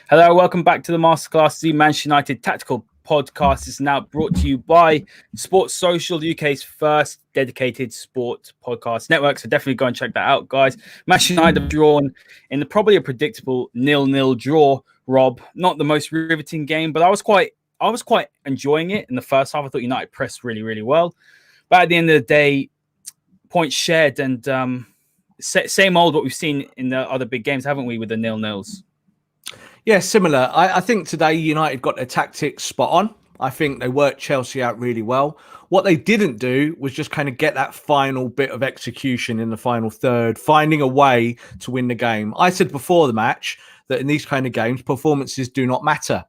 Hello, welcome back to the Masterclass, the Manchester United Tactical Podcast. Is now brought to you by Sports Social, the UK's first dedicated sports podcast network. So definitely go and check that out, guys. Manchester United have drawn in probably a predictable 0-0 draw. Rob, not the most riveting game, but I was quite enjoying it in the first half. I thought United pressed really, really well. But at the end of the day, points shared and same old what we've seen in the other big games, haven't we, with the 0-0s? Yeah, similar. I think today United got their tactics spot on. I think they worked Chelsea out really well. What they didn't do was just kind of get that final bit of execution in the final third, finding a way to win the game. I said before the match that in these kind of games, performances do not matter.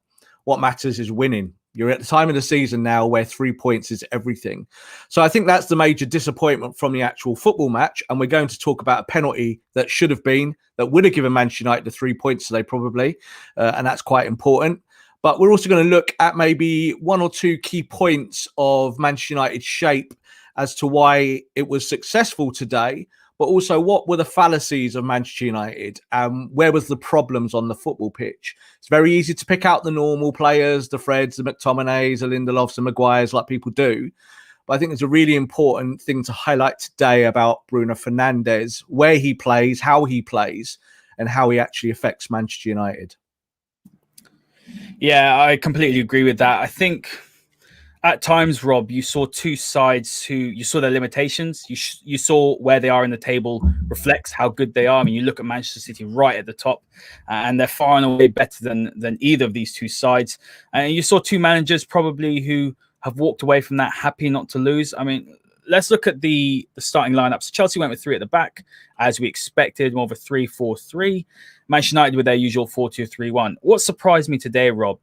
What matters is winning. You're at the time of the season now where 3 points is everything. So I think that's the major disappointment from the actual football match. And we're going to talk about a penalty that should have been, that would have given Manchester United the 3 points today probably. And that's quite important. But we're also going to look at maybe one or two key points of Manchester United's shape as to why it was successful today, but also what were the fallacies of Manchester United and where was the problems on the football pitch. It's very easy to pick out the normal players, the Freds, the McTominays, the Lindelofs and Maguires like people do. But I think it's a really important thing to highlight today about Bruno Fernandes, where he plays, how he plays, and how he actually affects Manchester United. Yeah, I completely agree with that. I think at times, Rob, you saw two sides who you saw their limitations. You saw where they are in the table reflects how good they are. I mean, you look at Manchester City right at the top, and they're far and away better than either of these two sides. And you saw two managers probably who have walked away from that happy not to lose. I mean, let's look at the starting lineups. Chelsea went with three at the back, as we expected, more of a 3-4-3. Manchester United with their usual 4-2-3-1. What surprised me today, Rob,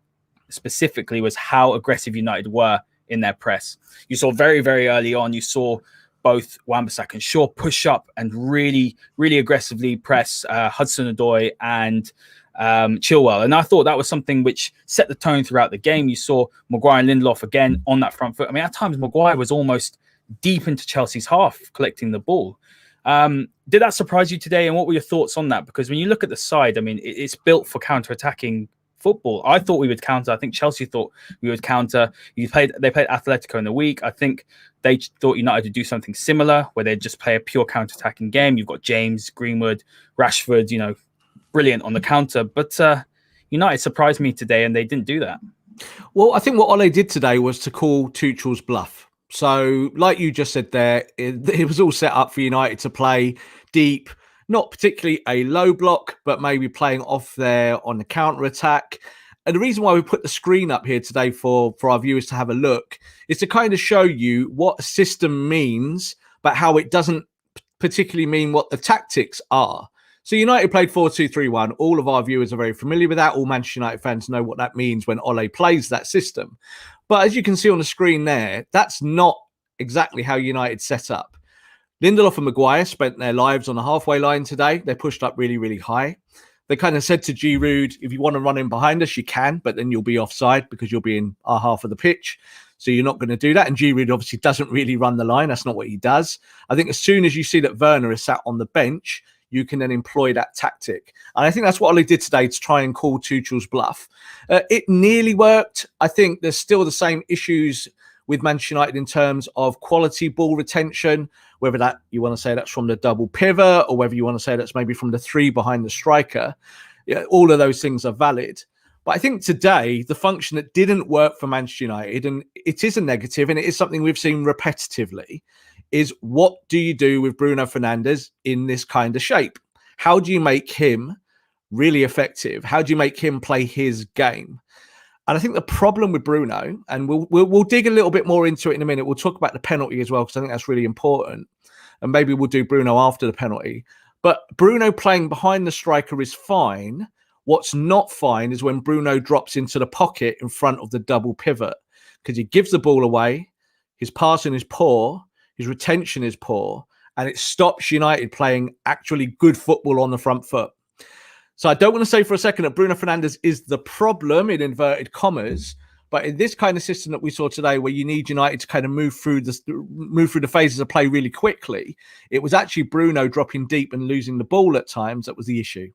specifically, was how aggressive United were in their press. You saw very, very early on, you saw both Wan-Bissaka and Shaw push up and really, really aggressively press Hudson-Odoi and Chilwell. And I thought that was something which set the tone throughout the game. You saw Maguire and Lindelof again on that front foot. I mean, at times, Maguire was almost deep into Chelsea's half collecting the ball. Did that surprise you today? And what were your thoughts on that? Because when you look at the side, I mean, it's built for counter-attacking football. I thought we would counter. I think Chelsea thought we would counter. They played Atletico in the week. I think they thought United would do something similar, where they'd just play a pure counter-attacking game. You've got James, Greenwood, Rashford, brilliant on the counter. But United surprised me today, and they didn't do that. Well, I think what Ole did today was to call Tuchel's bluff. So, like you just said there, it was all set up for United to play deep, not particularly a low block, but maybe playing off there on the counter-attack. And the reason why we put the screen up here today for our viewers to have a look is to kind of show you what a system means, but how it doesn't particularly mean what the tactics are. So United played 4-2-3-1. All of our viewers are very familiar with that. All Manchester United fans know what that means when Ole plays that system. But as you can see on the screen there, that's not exactly how United set up. Lindelof and Maguire spent their lives on the halfway line today. They pushed up really, really high. They kind of said to Giroud, if you want to run in behind us, you can, but then you'll be offside because you'll be in our half of the pitch. So you're not going to do that. And Giroud obviously doesn't really run the line. That's not what he does. I think as soon as you see that Werner is sat on the bench, you can then employ that tactic. And I think that's what Ole did today to try and call Tuchel's bluff. It nearly worked. I think there's still the same issues with Manchester United in terms of quality ball retention, whether that you want to say that's from the double pivot or whether you want to say that's maybe from the three behind the striker. Yeah, all of those things are valid. But I think today, the function that didn't work for Manchester United, and it is a negative, and it is something we've seen repetitively, is what do you do with Bruno Fernandes in this kind of shape? How do you make him really effective? How do you make him play his game? And I think the problem with Bruno, and we'll dig a little bit more into it in a minute. We'll talk about the penalty as well, because I think that's really important. And maybe we'll do Bruno after the penalty. But Bruno playing behind the striker is fine. What's not fine is when Bruno drops into the pocket in front of the double pivot, because he gives the ball away. His passing is poor. His retention is poor, and it stops United playing actually good football on the front foot. So I don't want to say for a second that Bruno Fernandes is the problem in inverted commas, but in this kind of system that we saw today, where you need United to kind of move through the phases of play really quickly, it was actually Bruno dropping deep and losing the ball at times that was the issue.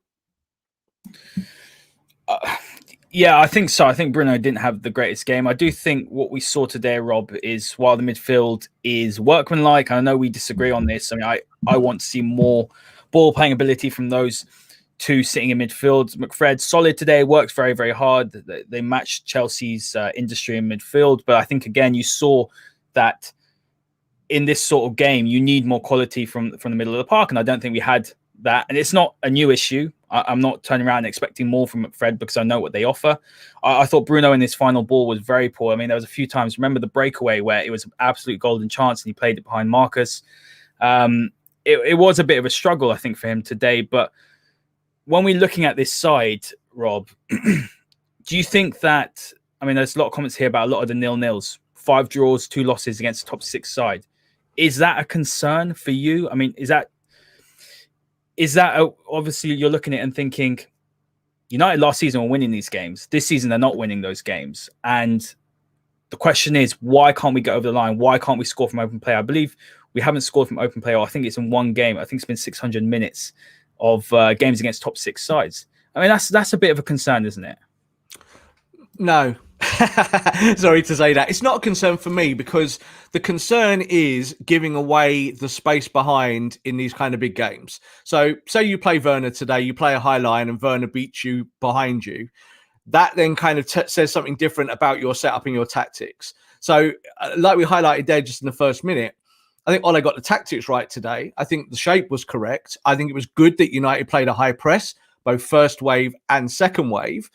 Yeah, I think so. I think Bruno didn't have the greatest game. I do think what we saw today, Rob, is while the midfield is workmanlike, and I know we disagree on this. I mean, I want to see more ball playing ability from those two sitting in midfield. McFred, solid today, works very, very hard. They matched Chelsea's industry in midfield. But I think, again, you saw that in this sort of game, you need more quality from the middle of the park. And I don't think we had that. And it's not a new issue. I'm not turning around and expecting more from McFred because I know what they offer. I thought Bruno in this final ball was very poor. I mean, there was a few times, remember the breakaway where it was an absolute golden chance and he played it behind Marcus. It was a bit of a struggle, I think, for him today. But when we're looking at this side, Rob, do you think that, I mean, there's a lot of comments here about a lot of the nil-nils, 5 draws, 2 losses against the top 6 side. Is that a concern for you? I mean, is that obviously you're looking at it and thinking United last season were winning these games. This season, they're not winning those games. And the question is, why can't we get over the line? Why can't we score from open play? I believe we haven't scored from open play. Or I think it's in one game. I think it's been 600 minutes of games against top 6 sides. I mean, that's a bit of a concern, isn't it? No. Sorry to say that. It's not a concern for me because the concern is giving away the space behind in these kind of big games. So say you play Werner today, you play a high line and Werner beats you behind you. That then kind of says something different about your setup and your tactics. So like we highlighted there just in the first minute, I think Ole got the tactics right today. I think the shape was correct. I think it was good that United played a high press, both first wave and second wave.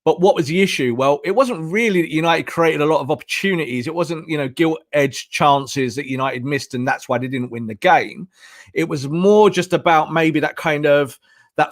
But what was the issue? Well, it wasn't really that United created a lot of opportunities. It wasn't, gilt-edged chances that United missed, and that's why they didn't win the game. It was more just about maybe that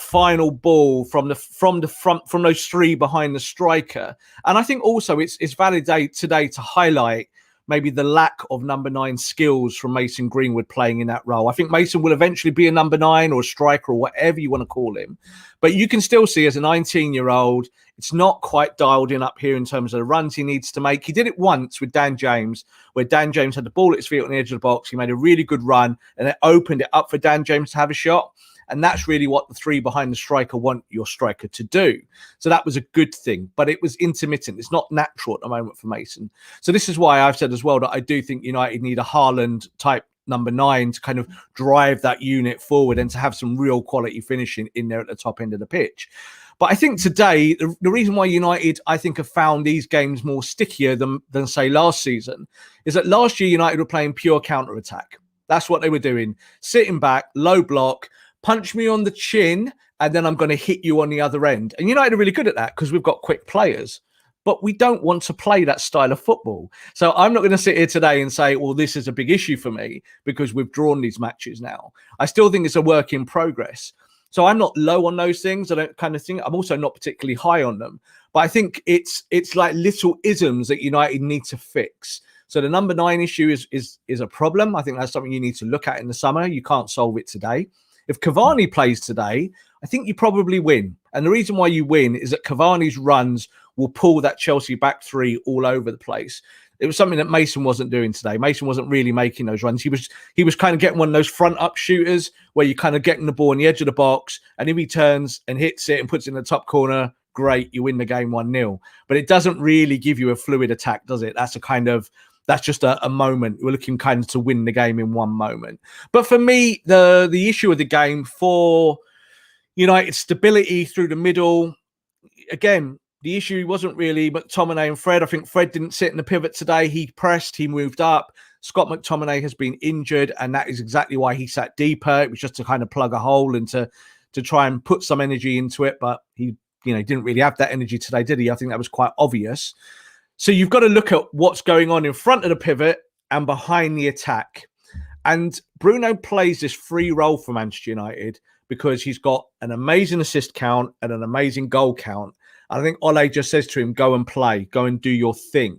final ball from those 3 behind the striker. And I think also it's valid today to highlight maybe the lack of number 9 skills from Mason Greenwood playing in that role. I think Mason will eventually be a number 9 or a striker or whatever you want to call him. But you can still see as a 19-year-old, it's not quite dialed in up here in terms of the runs he needs to make. He did it once with Dan James, where Dan James had the ball at his feet on the edge of the box. He made a really good run and it opened it up for Dan James to have a shot. And that's really what the 3 behind the striker want your striker to do. So that was a good thing, but it was intermittent. It's not natural at the moment for Mason. So this is why I've said as well that I do think United need a Haaland type number 9 to kind of drive that unit forward and to have some real quality finishing in there at the top end of the pitch. But I think today, the reason why United, I think, have found these games more stickier than say, last season is that last year United were playing pure counter-attack. That's what they were doing. Sitting back, low block, punch me on the chin, and then I'm going to hit you on the other end. And United are really good at that because we've got quick players. But we don't want to play that style of football. So I'm not going to sit here today and say, well, this is a big issue for me because we've drawn these matches now. I still think it's a work in progress. So I'm not low on those things. I don't kind of think I'm also not particularly high on them. But I think it's like little isms that United need to fix. So the number 9 issue is a problem. I think that's something you need to look at in the summer. You can't solve it today. If Cavani plays today, I think you probably win. And the reason why you win is that Cavani's runs will pull that Chelsea back 3 all over the place. It was something that Mason wasn't doing today. Mason wasn't really making those runs. He was kind of getting one of those front up shooters where you're kind of getting the ball on the edge of the box, and if he turns and hits it and puts it in the top corner, great, you win the game 1-0. But it doesn't really give you a fluid attack, does it? That's just a moment. We're looking kind of to win the game in one moment. But for me, the issue of the game for United stability through the middle, again, the issue wasn't really McTominay and Fred. I think Fred didn't sit in the pivot today. He pressed, he moved up. Scott McTominay has been injured, and that is exactly why he sat deeper. It was just to kind of plug a hole and to try and put some energy into it. But he didn't really have that energy today, did he? I think that was quite obvious. So you've got to look at what's going on in front of the pivot and behind the attack. And Bruno plays this free role for Manchester United because he's got an amazing assist count and an amazing goal count. I think Ole just says to him, go and play, go and do your thing.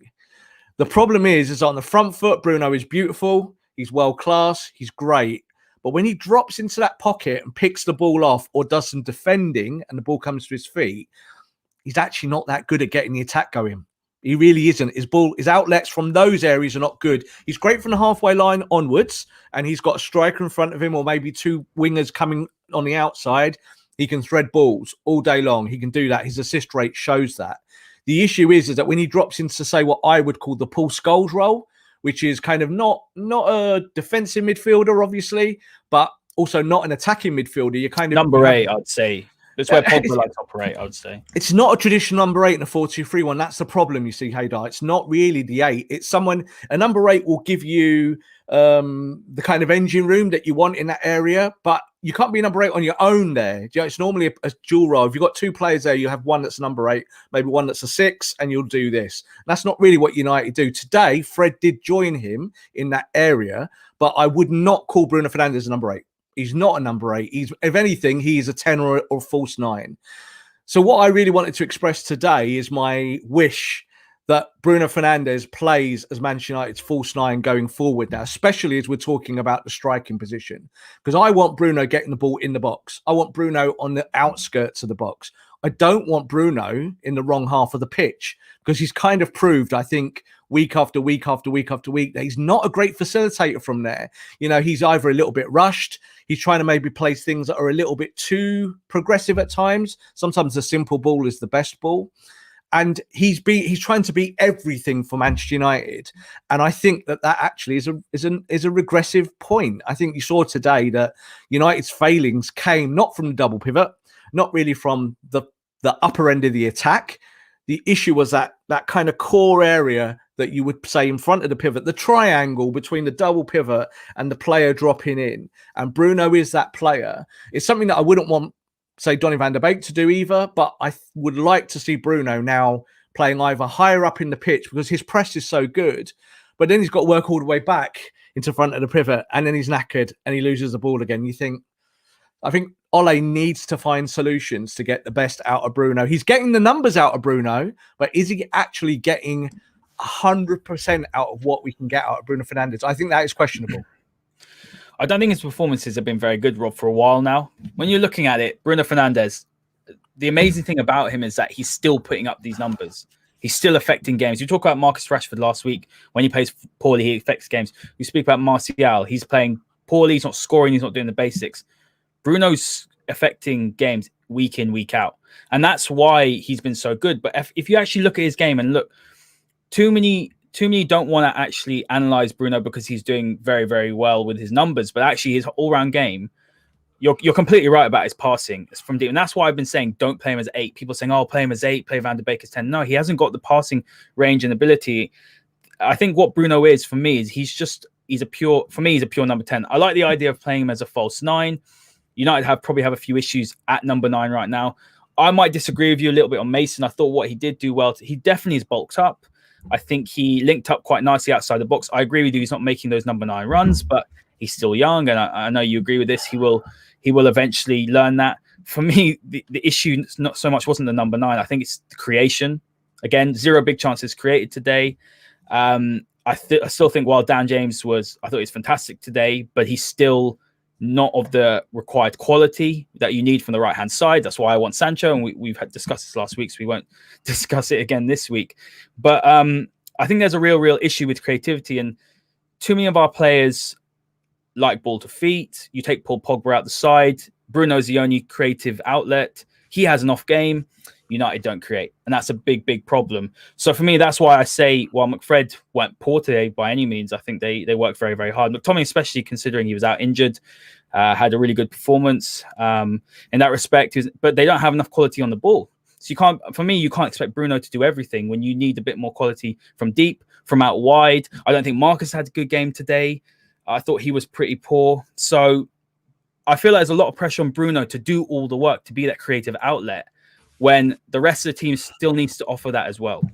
The problem is on the front foot, Bruno is beautiful. He's world class. He's great. But when he drops into that pocket and picks the ball off or does some defending and the ball comes to his feet, he's actually not that good at getting the attack going. He really isn't. His outlets from those areas are not good. He's great from the halfway line onwards, and he's got a striker in front of him or maybe 2 wingers coming on the outside. He can thread balls all day long. He can do that. His assist rate shows that. The issue is that when he drops into, say, what I would call the Paul Scholes role, which is kind of not a defensive midfielder, obviously, but also not an attacking midfielder. You kind of number 8, I'd say. That's where Pogba likes to operate, I would say. It's not a traditional number 8 in a 4-2-3-1. That's the problem, you see, Haider. It's not really the 8. It's someone, a number 8 will give you the kind of engine room that you want in that area, but you can't be number 8 on your own there. You know, it's normally a dual role. If you've got 2 players there, you have one that's number 8, maybe one that's a 6, and you'll do this. That's not really what United do. Today, Fred did join him in that area, but I would not call Bruno Fernandes a number 8. He's not a number 8. He's, if anything, he's a 10 or a false 9. So what I really wanted to express today is my wish that Bruno Fernandes plays as Manchester United's false 9 going forward now, especially as we're talking about the striking position. Because I want Bruno getting the ball in the box. I want Bruno on the outskirts of the box. I don't want Bruno in the wrong half of the pitch, because he's kind of proved, I think, week after week after week after week, that he's not a great facilitator from there. You know, he's either a little bit rushed. He's trying to maybe place things that are a little bit too progressive at times. Sometimes the simple ball is the best ball. And he's trying to be everything for Manchester United. And I think that actually is a regressive point. I think you saw today that United's failings came not from the double pivot, not really from the upper end of the attack. The issue was that kind of core area that you would say in front of the pivot, the triangle between the double pivot and the player dropping in. And Bruno is that player. It's something that I wouldn't want, say, Donny van der Beek to do either, but I would like to see Bruno now playing either higher up in the pitch, because his press is so good, but then he's got to work all the way back into front of the pivot, and then he's knackered and he loses the ball again. I think Ole needs to find solutions to get the best out of Bruno. He's getting the numbers out of Bruno, but is he actually getting 100% out of what we can get out of Bruno Fernandes? I think that is questionable. I don't think his performances have been very good, Rob, for a while now. When you're looking at it, Bruno Fernandes, the amazing thing about him is that he's still putting up these numbers. He's still affecting games. You talk about Marcus Rashford last week. When he plays poorly, he affects games. You speak about Martial. He's playing poorly. He's not scoring. He's not doing the basics. Bruno's affecting games week in, week out. And that's why he's been so good. But if you actually look at his game and look, too many don't want to actually analyze Bruno because he's doing very, very well with his numbers. But actually his all-round game, you're completely right about his passing. It's from deep. And that's why I've been saying don't play him as 8. People saying, oh, play him as 8, play Van der Beek as 10. No, he hasn't got the passing range and ability. I think what Bruno is for me is he's a pure number 10. I like the idea of playing him as a false 9. United probably have a few issues at number 9 right now. I might disagree with you a little bit on Mason. I thought what he did do well. He definitely is bulked up. I think he linked up quite nicely outside the box. I agree with you. He's not making those number 9 runs, but he's still young. And I know you agree with this. He will eventually learn that. For me, the issue not so much wasn't the number 9. I think it's the creation. Again, 0 big chances created today. I still think while Dan James I thought he was fantastic today, but he's still not of the required quality that you need from the right-hand side. That's why I want Sancho, and we've discussed this last week, so we won't discuss it again this week. But I think there's a real issue with creativity, and too many of our players like ball to feet. You take Paul Pogba out the side. Bruno's the only creative outlet. He has an off game. United don't create, and that's a big problem. So for me, that's why I say while McFred weren't poor today by any means, I think they worked very, very hard. McTominay, especially considering he was out injured, had a really good performance in that respect. But they don't have enough quality on the ball. So you can't expect Bruno to do everything when you need a bit more quality from deep, from out wide. I don't think Marcus had a good game today. I thought he was pretty poor. So I feel like there's a lot of pressure on Bruno to do all the work, to be that creative outlet, when the rest of the team still needs to offer that as well.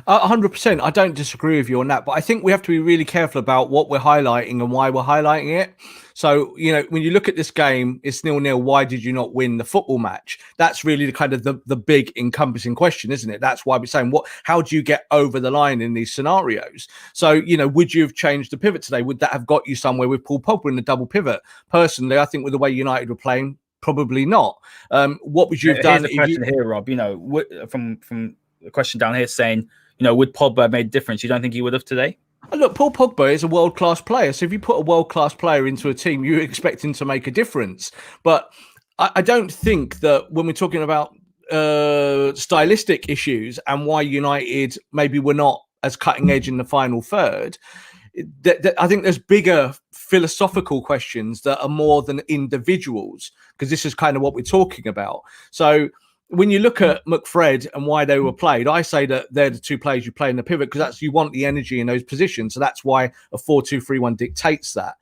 100%. I don't disagree with you on that, but I think we have to be really careful about what we're highlighting and why we're highlighting it. So, when you look at this game, it's 0-0. Why did you not win the football match? That's really the kind of the big encompassing question, isn't it? That's why we're saying, how do you get over the line in these scenarios? So, would you have changed the pivot today? Would that have got you somewhere with Paul Pogba in the double pivot? Personally, I think with the way United were playing, probably not. What would you have done? Here's the question here, Rob. From the question down here saying, would Pogba have made a difference? You don't think he would have today? Look, Paul Pogba is a world-class player. So if you put a world-class player into a team, you expect him to make a difference. But I don't think that when we're talking about stylistic issues and why United maybe were not as cutting edge in the final third, I think there's bigger philosophical questions that are more than individuals, because this is kind of what we're talking about. So when you look at McFred and why they were played, I say that they're the two players you play in the pivot because that's you want the energy in those positions. So that's why a 4-2-3-1 dictates that.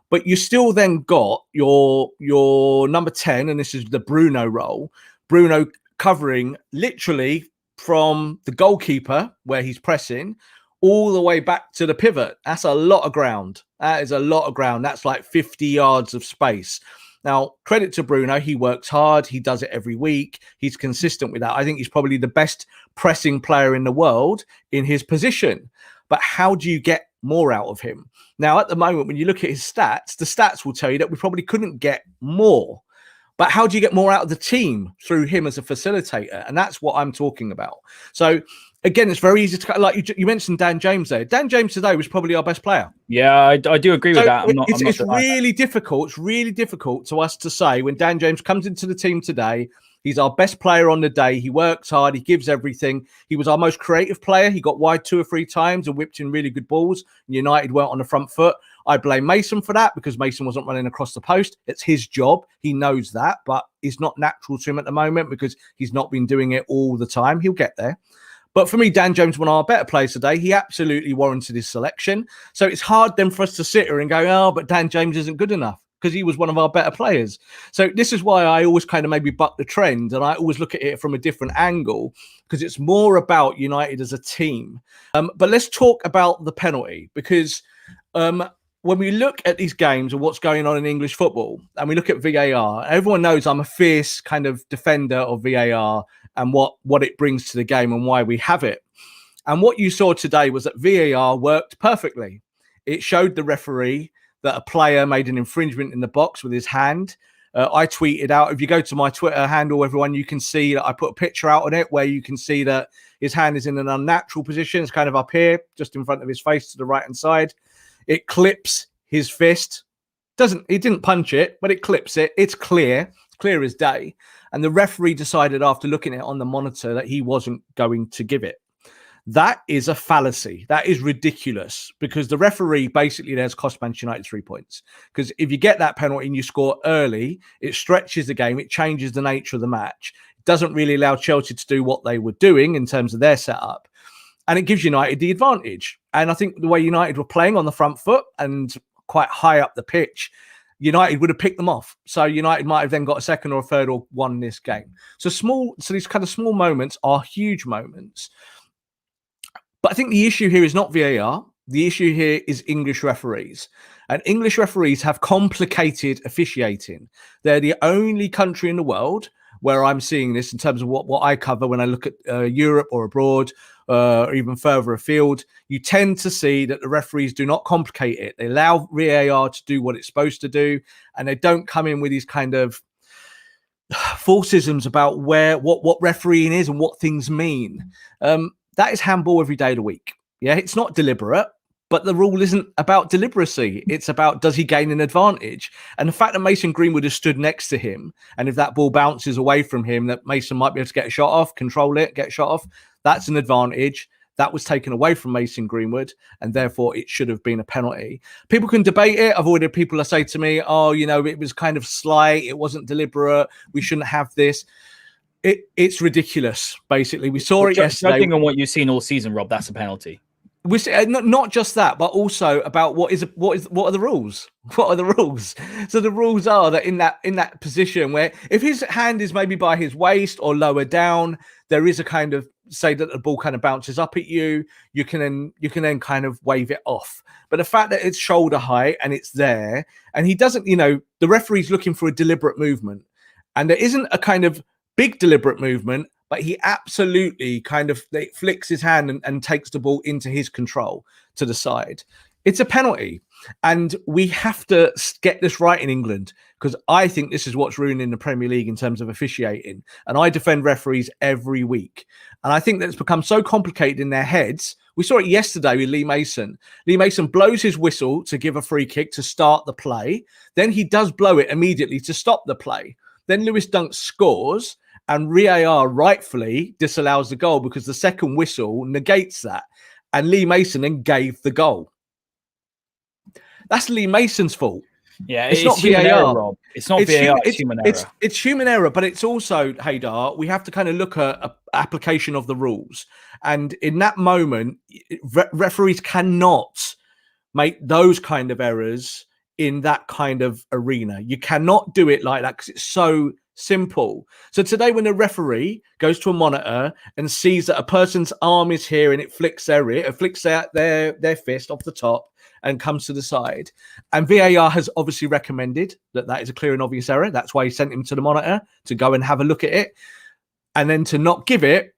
But you still then got your number 10, and this is the Bruno role. Bruno covering literally from the goalkeeper where he's pressing all the way back to the pivot. That's a lot of ground. That is a lot of ground. That's like 50 yards of space. Now, credit to Bruno. He works hard. He does it every week. He's consistent with that. I think he's probably the best pressing player in the world in his position. But how do you get more out of him? Now, at the moment, when you look at his stats, the stats will tell you that we probably couldn't get more. But how do you get more out of the team through him as a facilitator? And that's what I'm talking about. So, again, it's very easy to, like you mentioned Dan James there. Dan James today was probably our best player. Yeah, I do agree with that. It's really difficult. It's really difficult to us to say when Dan James comes into the team today, he's our best player on the day. He works hard. He gives everything. He was our most creative player. He got wide 2 or 3 times and whipped in really good balls. United weren't on the front foot. I blame Mason for that because Mason wasn't running across the post. It's his job. He knows that, but it's not natural to him at the moment because he's not been doing it all the time. He'll get there. But for me, Dan James, one of our better players today, he absolutely warranted his selection. So it's hard then for us to sit here and go, oh, but Dan James isn't good enough because he was one of our better players. So this is why I always kind of maybe buck the trend and I always look at it from a different angle because it's more about United as a team. But let's talk about the penalty because when we look at these games and what's going on in English football and we look at VAR, everyone knows I'm a fierce kind of defender of VAR and what it brings to the game and why we have it. And what you saw today was that VAR worked perfectly. It showed the referee that a player made an infringement in the box with his hand. I tweeted out, if you go to my Twitter handle, everyone, you can see that I put a picture out on it where you can see that his hand is in an unnatural position. It's kind of up here, just in front of his face to the right-hand side. It clips his fist. He didn't punch it, but it clips it. It's clear as day. And the referee decided after looking at it on the monitor that he wasn't going to give it. That is a fallacy. That is ridiculous because the referee basically there's cost Manchester United 3 points. Because if you get that penalty and you score early, it stretches the game. It changes the nature of the match. It doesn't really allow Chelsea to do what they were doing in terms of their setup. And it gives United the advantage. And I think the way United were playing on the front foot and quite high up the pitch, United would have picked them off. So United might have then got a second or a third or won this game. So these kind of small moments are huge moments. But I think the issue here is not VAR. The issue here is English referees. And English referees have complicated officiating. They're the only country in the world where I'm seeing this in terms of what I cover when I look at Europe or abroad or even further afield. You tend to see that the referees do not complicate it. They allow VAR to do what it's supposed to do, and they don't come in with these kind of falsisms about what refereeing is and what things mean. That is handball every day of the week. Yeah, it's not deliberate, but the rule isn't about deliberacy. It's about, does he gain an advantage? And the fact that Mason Greenwood has stood next to him, and if that ball bounces away from him, that Mason might be able to get a shot off, control it, get a shot off, that's an advantage. That was taken away from Mason Greenwood, and therefore it should have been a penalty. People can debate it. I've already had people that say to me, oh, it was kind of slight. It wasn't deliberate. We shouldn't have this. It's ridiculous, basically. We saw it yesterday. Judging on what you've seen all season, Rob, that's a penalty. We not just that, but also about what are the rules? What are the rules? So the rules are that in that position where if his hand is maybe by his waist or lower down, there is a kind of say that the ball kind of bounces up at you. You can then kind of wave it off. But the fact that it's shoulder height and it's there, and he doesn't, the referee's looking for a deliberate movement, and there isn't a kind of big deliberate movement. But he absolutely kind of flicks his hand and takes the ball into his control to the side. It's a penalty. And we have to get this right in England because I think this is what's ruining the Premier League in terms of officiating. And I defend referees every week. And I think that it's become so complicated in their heads. We saw it yesterday with Lee Mason. Lee Mason blows his whistle to give a free kick to start the play. Then he does blow it immediately to stop the play. Then Lewis Dunk scores, and VAR rightfully disallows the goal because the second whistle negates that. And Lee Mason then gave the goal. That's Lee Mason's fault. Yeah, it's not human VAR. Error, Rob. It's not VAR, it's human error. It's human error, but it's also, Haider, we have to kind of look at application of the rules. And in that moment, referees cannot make those kind of errors in that kind of arena. You cannot do it like that because it's so simple. So today, when the referee goes to a monitor and sees that a person's arm is here and it flicks out their fist off the top and comes to the side, and VAR has obviously recommended that is a clear and obvious error. That's why he sent him to the monitor to go and have a look at it, and then to not give it.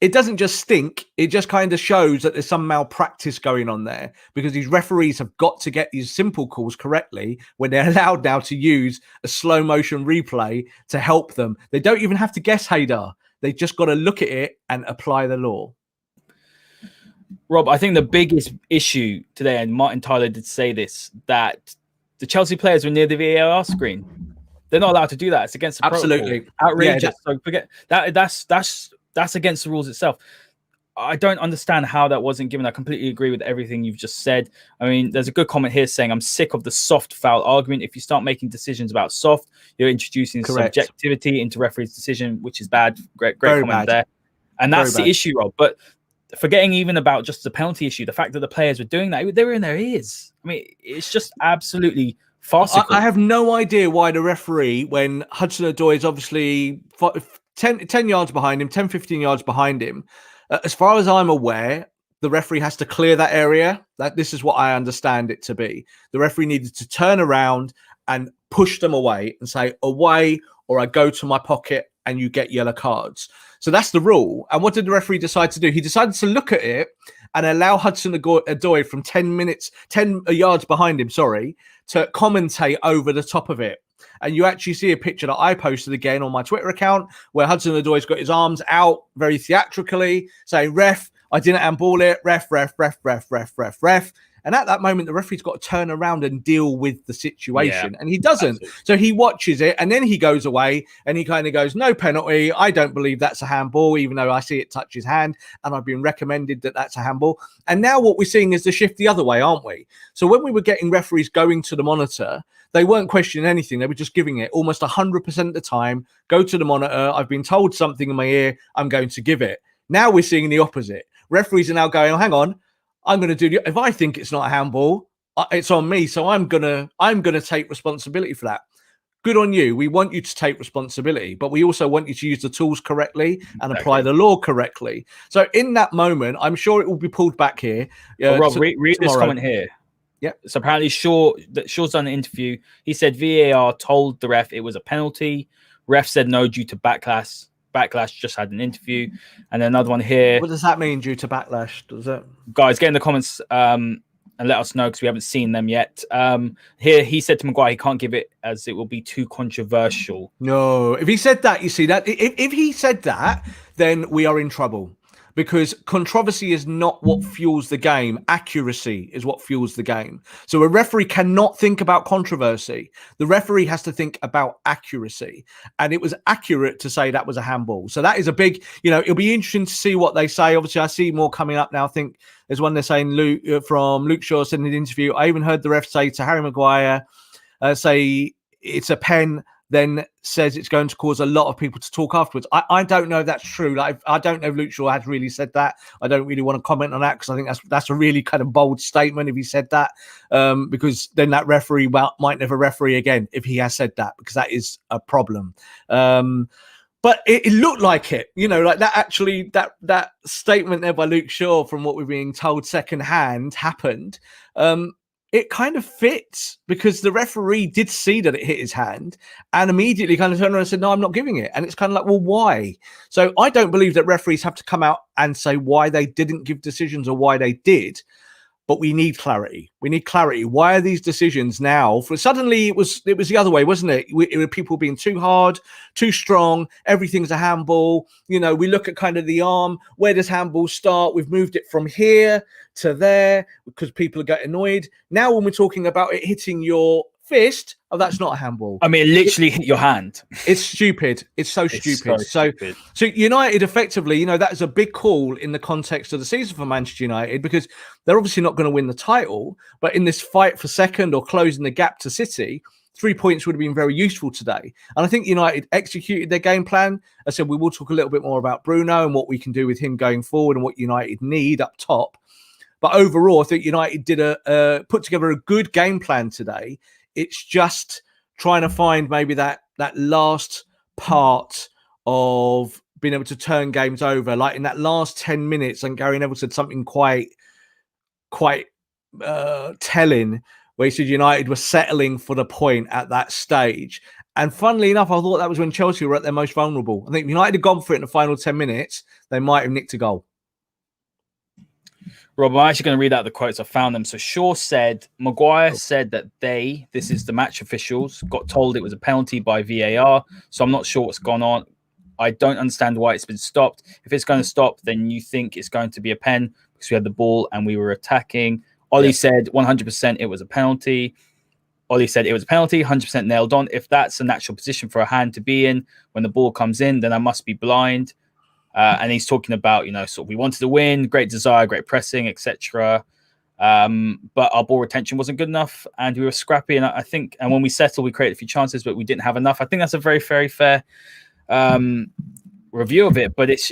It doesn't just stink. It just kind of shows that there's some malpractice going on there, because these referees have got to get these simple calls correctly when they're allowed now to use a slow motion replay to help them. They don't even have to guess, Haider. They just got to look at it and apply the law. Rob, I think the biggest issue today, and Martin Tyler did say this, that the Chelsea players were near the VAR screen. They're not allowed to do that. It's against the absolutely protocol. Outrageous. Yeah, so forget that. That's against the rules itself. I don't understand how that wasn't given. I completely agree with everything you've just said. I mean, there's a good comment here saying, I'm sick of the soft foul argument. If you start making decisions about soft, you're introducing subjectivity into referee's decision, which is bad. Great comment bad there. And that's the issue, Rob. But forgetting even about just the penalty issue, the fact that the players were doing that, they were in their ears. I mean, it's just absolutely farcical. I have no idea why the referee, when Hudson-Odoi is obviously 10 yards behind him, 10, 15 yards behind him, as far as I'm aware, the referee has to clear that area. This is what I understand it to be. The referee needed to turn around and push them away and say, away, or I go to my pocket and you get yellow cards. So that's the rule. And what did the referee decide to do? He decided to look at it and allow Hudson-Odoi from 10 yards behind him, to commentate over the top of it. And you actually see a picture that I posted again on my Twitter account where Hudson-Odoi's got his arms out very theatrically saying, ref, I didn't handball it, ref, ref, ref, ref, ref, ref, ref. And at that moment, the referee's got to turn around and deal with the situation. And he doesn't. Absolutely. So he watches it and then he goes away and he kind of goes, no penalty. I don't believe that's a handball, even though I see it touch his hand. And I've been recommended that that's a handball. And now what we're seeing is the shift the other way, aren't we? So when we were getting referees going to the monitor, they weren't questioning anything. They were just giving it almost 100% of the time. Go to the monitor. I've been told something in my ear. I'm going to give it. Now we're seeing the opposite. Referees are now going, oh, hang on. I'm going to do. If I think it's not a handball, it's on me. So I'm gonna take responsibility for that. Good on you. We want you to take responsibility, but we also want you to use the tools correctly and apply the law correctly. So in that moment, I'm sure it will be pulled back here. Rob, read this comment here. Yeah. So apparently Shaw's done an interview. He said VAR told the ref it was a penalty. Ref said no due to backlash. Backlash just had an interview. And then another one here. What does that mean, due to backlash? Does it? Guys, get in the comments and let us know, because we haven't seen them yet. Here he said to Maguire he can't give it as it will be too controversial. No, if he said that, you see that if he said that, then we are in trouble. Because controversy is not what fuels the game. Accuracy is what fuels the game. So a referee cannot think about controversy. The referee has to think about accuracy. And it was accurate to say that was a handball. So that is a big, it'll be interesting to see what they say. Obviously, I see more coming up now. I think there's one they're saying, Luke Shaw said in an interview, I even heard the ref say to Harry Maguire, say it's a pen, then says it's going to cause a lot of people to talk afterwards. I don't know if that's true. Like, I don't know if Luke Shaw has really said that. I don't really want to comment on that, because I think that's a really kind of bold statement if he said that, because then that referee might never referee again if he has said that, because that is a problem. But it looked like it, like that actually, that statement there by Luke Shaw, from what we're being told secondhand, happened. It kind of fits, because the referee did see that it hit his hand and immediately kind of turned around and said, no, I'm not giving it. And it's kind of like, well, why? So I don't believe that referees have to come out and say why they didn't give decisions or why they did. But we need clarity. We need clarity. Why are these decisions now? For suddenly it was the other way, wasn't it? It was people being too hard, too strong. Everything's a handball. We look at kind of the arm. Where does handball start? We've moved it from here to there because people are getting annoyed. Now, when we're talking about it hitting your fist, Oh, that's not a handball. I mean, it literally hit your hand. It's stupid. It's so stupid. So United effectively, that is a big call in the context of the season for Manchester United, because they're obviously not going to win the title, but in this fight for second or closing the gap to City, 3 points would have been very useful today. And I think United executed their game plan. I said we will talk a little bit more about Bruno and what we can do with him going forward and what United need up top. But overall, I think United did put together a good game plan today. It's just trying to find maybe that last part of being able to turn games over, like in that last 10 minutes. And Gary Neville said something quite telling, where he said United were settling for the point at that stage. And funnily enough, I thought that was when Chelsea were at their most vulnerable. I think if United had gone for it in the final 10 minutes, they might have nicked a goal. Rob, I'm actually going to read out the quotes. I found them. So Shaw said, Maguire said that this is the match officials, got told it was a penalty by VAR. So I'm not sure what's gone on. I don't understand why it's been stopped. If it's going to stop, then you think it's going to be a pen because we had the ball and we were attacking. Ollie said 100% it was a penalty. Ollie said it was a penalty, 100% nailed on. If that's a natural position for a hand to be in when the ball comes in, then I must be blind. And he's talking about, sort of we wanted to win, great desire, great pressing, etc. But our ball retention wasn't good enough and we were scrappy. And I think, and when we settled, we created a few chances, but we didn't have enough. I think that's a very, very fair review of it. But it's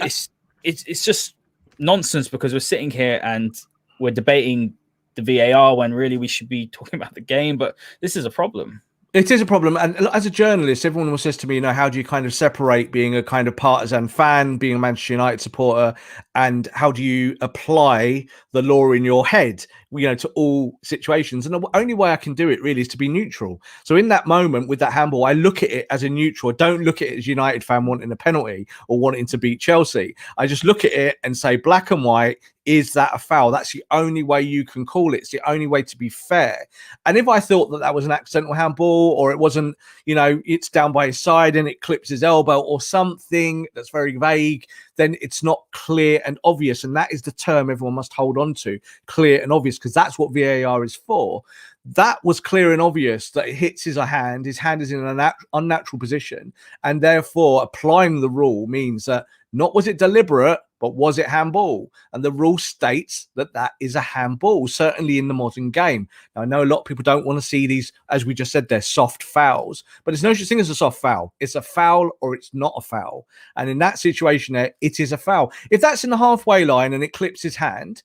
just nonsense, because we're sitting here and we're debating the VAR when really we should be talking about the game. But this is a problem. It is a problem. And as a journalist, everyone says to me, how do you kind of separate being a kind of partisan fan, being a Manchester United supporter, and how do you apply the law in your head, to all situations? And the only way I can do it really is to be neutral. So in that moment with that handball, I look at it as a neutral. I don't look at it as a United fan wanting a penalty or wanting to beat Chelsea. I just look at it and say, black and white, is that a foul? That's the only way you can call it. It's the only way to be fair. And if I thought that was an accidental handball, or it wasn't, it's down by his side and it clips his elbow or something that's very vague, then it's not clear and obvious. And that is the term everyone must hold on to, clear and obvious, because that's what VAR is for. That was clear and obvious that it hits his hand. His hand is in an unnatural position. And therefore, applying the rule means that not was it deliberate, but was it handball? And the rule states that is a handball, certainly in the modern game. Now, I know a lot of people don't want to see these, as we just said, they're soft fouls, but there's no such thing as a soft foul. It's a foul or it's not a foul. And in that situation there, it is a foul. If that's in the halfway line and it clips his hand,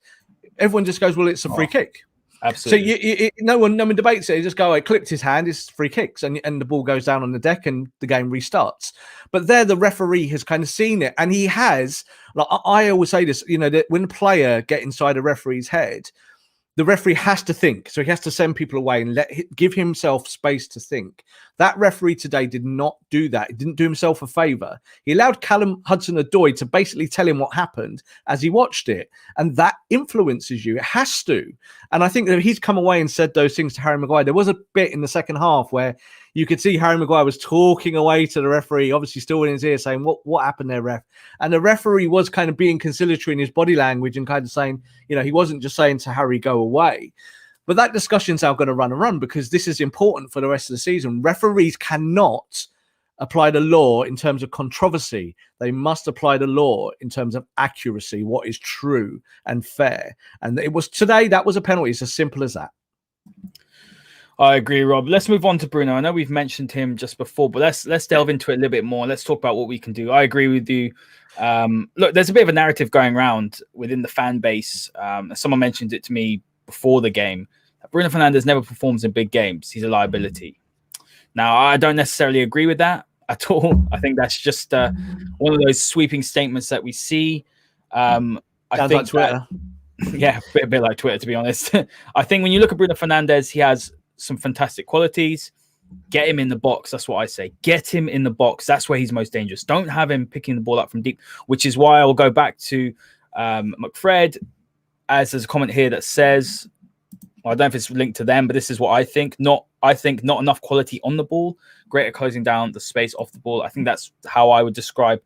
everyone just goes, well, it's a free kick. Absolutely. So no one debates it. You just go, it clipped his hand, it's free kicks, and the ball goes down on the deck and the game restarts. But there, the referee has kind of seen it, and he has. Like I always say this, that when a player get inside a referee's head, the referee has to think. So he has to send people away and give himself space to think. That referee today did not do that. He didn't do himself a favour. He allowed Callum Hudson-Odoi to basically tell him what happened as he watched it. And that influences you. It has to. And I think that he's come away and said those things to Harry Maguire. There was a bit in the second half where you could see Harry Maguire was talking away to the referee, obviously still in his ear, saying, what happened there, ref? And the referee was kind of being conciliatory in his body language and kind of saying, he wasn't just saying to Harry, go away. But that discussion's now going to run and run, because this is important for the rest of the season. Referees cannot apply the law in terms of controversy. They must apply the law in terms of accuracy, what is true and fair. And it was today, that was a penalty. It's as simple as that. I agree, Rob. Let's move on to Bruno. I know we've mentioned him just before, but let's delve into it a little bit more. Let's talk about what we can do. I agree with you. Look, there's a bit of a narrative going around within the fan base. Someone mentioned it to me before the game. Bruno Fernandes never performs in big games. He's a liability. Now, I don't necessarily agree with that at all. I think that's just one of those sweeping statements that we see. I think like Twitter. Yeah, a bit like Twitter, to be honest. I think when you look at Bruno Fernandes, he has some fantastic qualities. Get him in the box. That's what I say. Get him in the box. That's where he's most dangerous. Don't have him picking the ball up from deep, which is why I will go back to McFred, as there's a comment here that says, well, I don't know if it's linked to them, but this is what I think. Not enough quality on the ball, great at closing down the space off the ball. I think that's how I would describe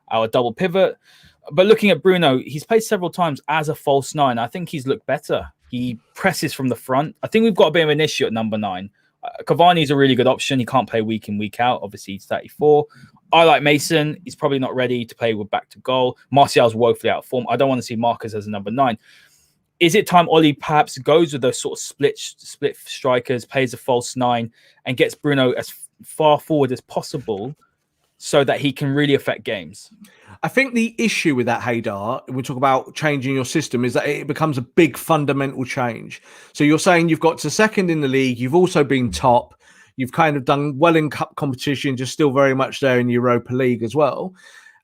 our double pivot. But looking at Bruno, he's played several times as a false nine. I think he's looked better. He presses from the front. I think we've got a bit of an issue at number 9. Cavani is a really good option. He can't play week in, week out. Obviously, he's 34. I like Mason. He's probably not ready to play with back to goal. Martial's woefully out of form. I don't want to see Marcus as a number 9. Is it time Ollie perhaps goes with those sort of split strikers, plays a false 9, and gets Bruno as far forward as possible so that he can really affect games? I think the issue with that, Haider, we talk about changing your system, is that it becomes a big fundamental change. So you're saying you've got to second in the league. You've also been top. You've kind of done well in cup competition, just still very much there in Europa League as well.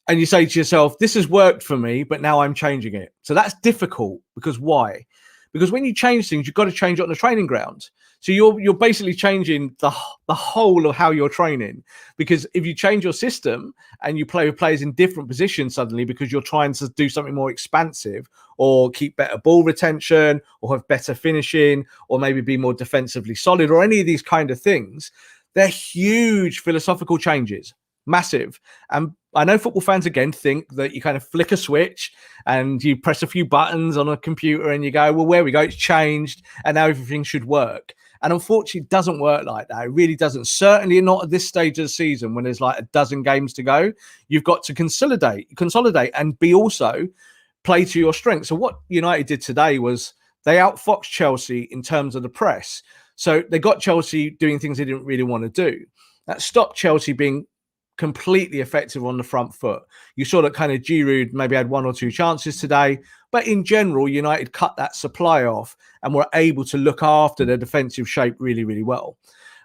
And you say to yourself, this has worked for me, but now I'm changing it. So that's difficult because why? Because when you change things, you've got to change it on the training ground. So you're basically changing the whole of how you're training. Because if you change your system and you play with players in different positions suddenly because you're trying to do something more expansive or keep better ball retention or have better finishing or maybe be more defensively solid or any of these kind of things, they're huge philosophical changes. Massive. And I know football fans, again, think that you kind of flick a switch and you press a few buttons on a computer and you go, well, there we go, it's changed and now everything should work. And unfortunately, it doesn't work like that. It really doesn't. Certainly not at this stage of the season when there's like a dozen games to go. You've got to consolidate and be also play to your strengths. So what United did today was they outfoxed Chelsea in terms of the press. So they got Chelsea doing things they didn't really want to do. That stopped Chelsea being completely effective on the front foot. You saw that kind of Giroud maybe had 1 or 2 chances today, but in general, United cut that supply off and were able to look after their defensive shape really, really well.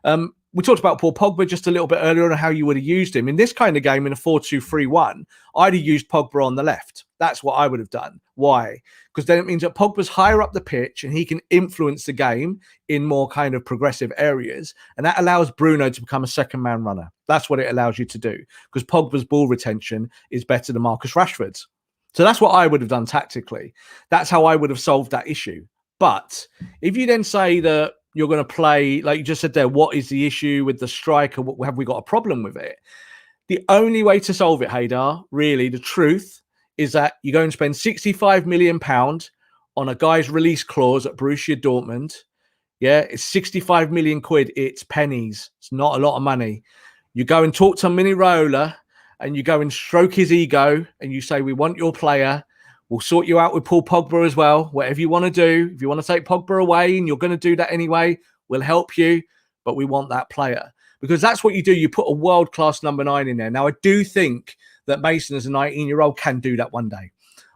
We talked about Paul Pogba just a little bit earlier on how you would have used him. In this kind of game, in a 4-2-3-1, I'd have used Pogba on the left. That's what I would have done. Why? Because then it means that Pogba's higher up the pitch and he can influence the game in more kind of progressive areas. And that allows Bruno to become a second-man runner. That's what it allows you to do. Because Pogba's ball retention is better than Marcus Rashford's. So that's what I would have done tactically. That's how I would have solved that issue. But if you then say that you're going to play, like you just said there, what is the issue with the striker? Have we got a problem with it? The only way to solve it, Haider, really, the truth is that you go and spend £65 million on a guy's release clause at Borussia Dortmund. Yeah, it's 65 million quid. It's pennies. It's not a lot of money. You go and talk to Mini Raiola and you go and stroke his ego and you say, we want your player. We'll sort you out with Paul Pogba as well. Whatever you want to do. If you want to take Pogba away and you're going to do that anyway, we'll help you. But we want that player. Because that's what you do. You put a world-class number 9 in there. Now, I do think that Mason, as a 19-year-old, can do that one day.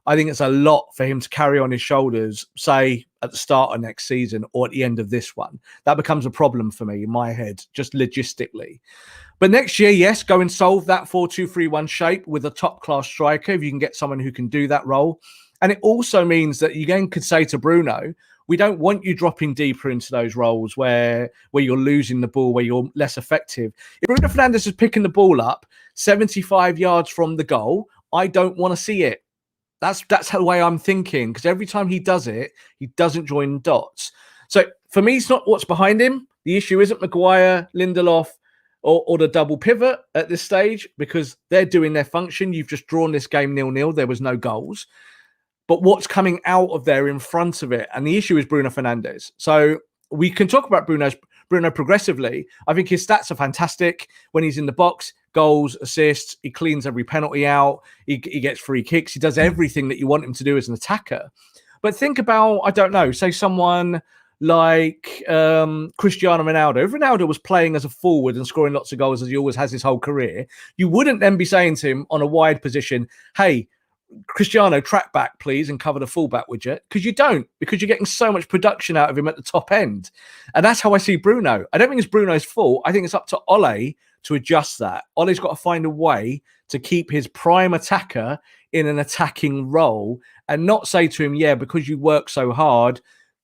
I think it's a lot for him to carry on his shoulders, say, at the start of next season or at the end of this one. That becomes a problem for me in my head, just logistically. But next year, yes, go and solve that 4-2-3-1 shape with a top-class striker if you can get someone who can do that role. And it also means that you again could say to Bruno, we don't want you dropping deeper into those roles where you're losing the ball, where you're less effective. If Bruno Fernandes is picking the ball up 75 yards from the goal, I don't want to see it. That's the way I'm thinking, because every time he does it, he doesn't join the dots. So for me, it's not what's behind him. The issue isn't Maguire, Lindelof, or the double pivot at this stage, because they're doing their function. You've just drawn this game 0-0. There was no goals. But what's coming out of there in front of it? And the issue is Bruno Fernandes. So we can talk about Bruno progressively. I think his stats are fantastic. When he's in the box, goals, assists, he cleans every penalty out. He gets free kicks. He does everything that you want him to do as an attacker. But think about, I don't know, say someone like Cristiano Ronaldo. If Ronaldo was playing as a forward and scoring lots of goals as he always has his whole career, you wouldn't then be saying to him on a wide position, hey, Cristiano, track back, please, and cover the fullback widget. Because you don't, because you're getting so much production out of him at the top end. And that's how I see Bruno. I don't think it's Bruno's fault. I think it's up to Ole to adjust that. Ole's got to find a way to keep his prime attacker in an attacking role and not say to him, yeah, because you work so hard,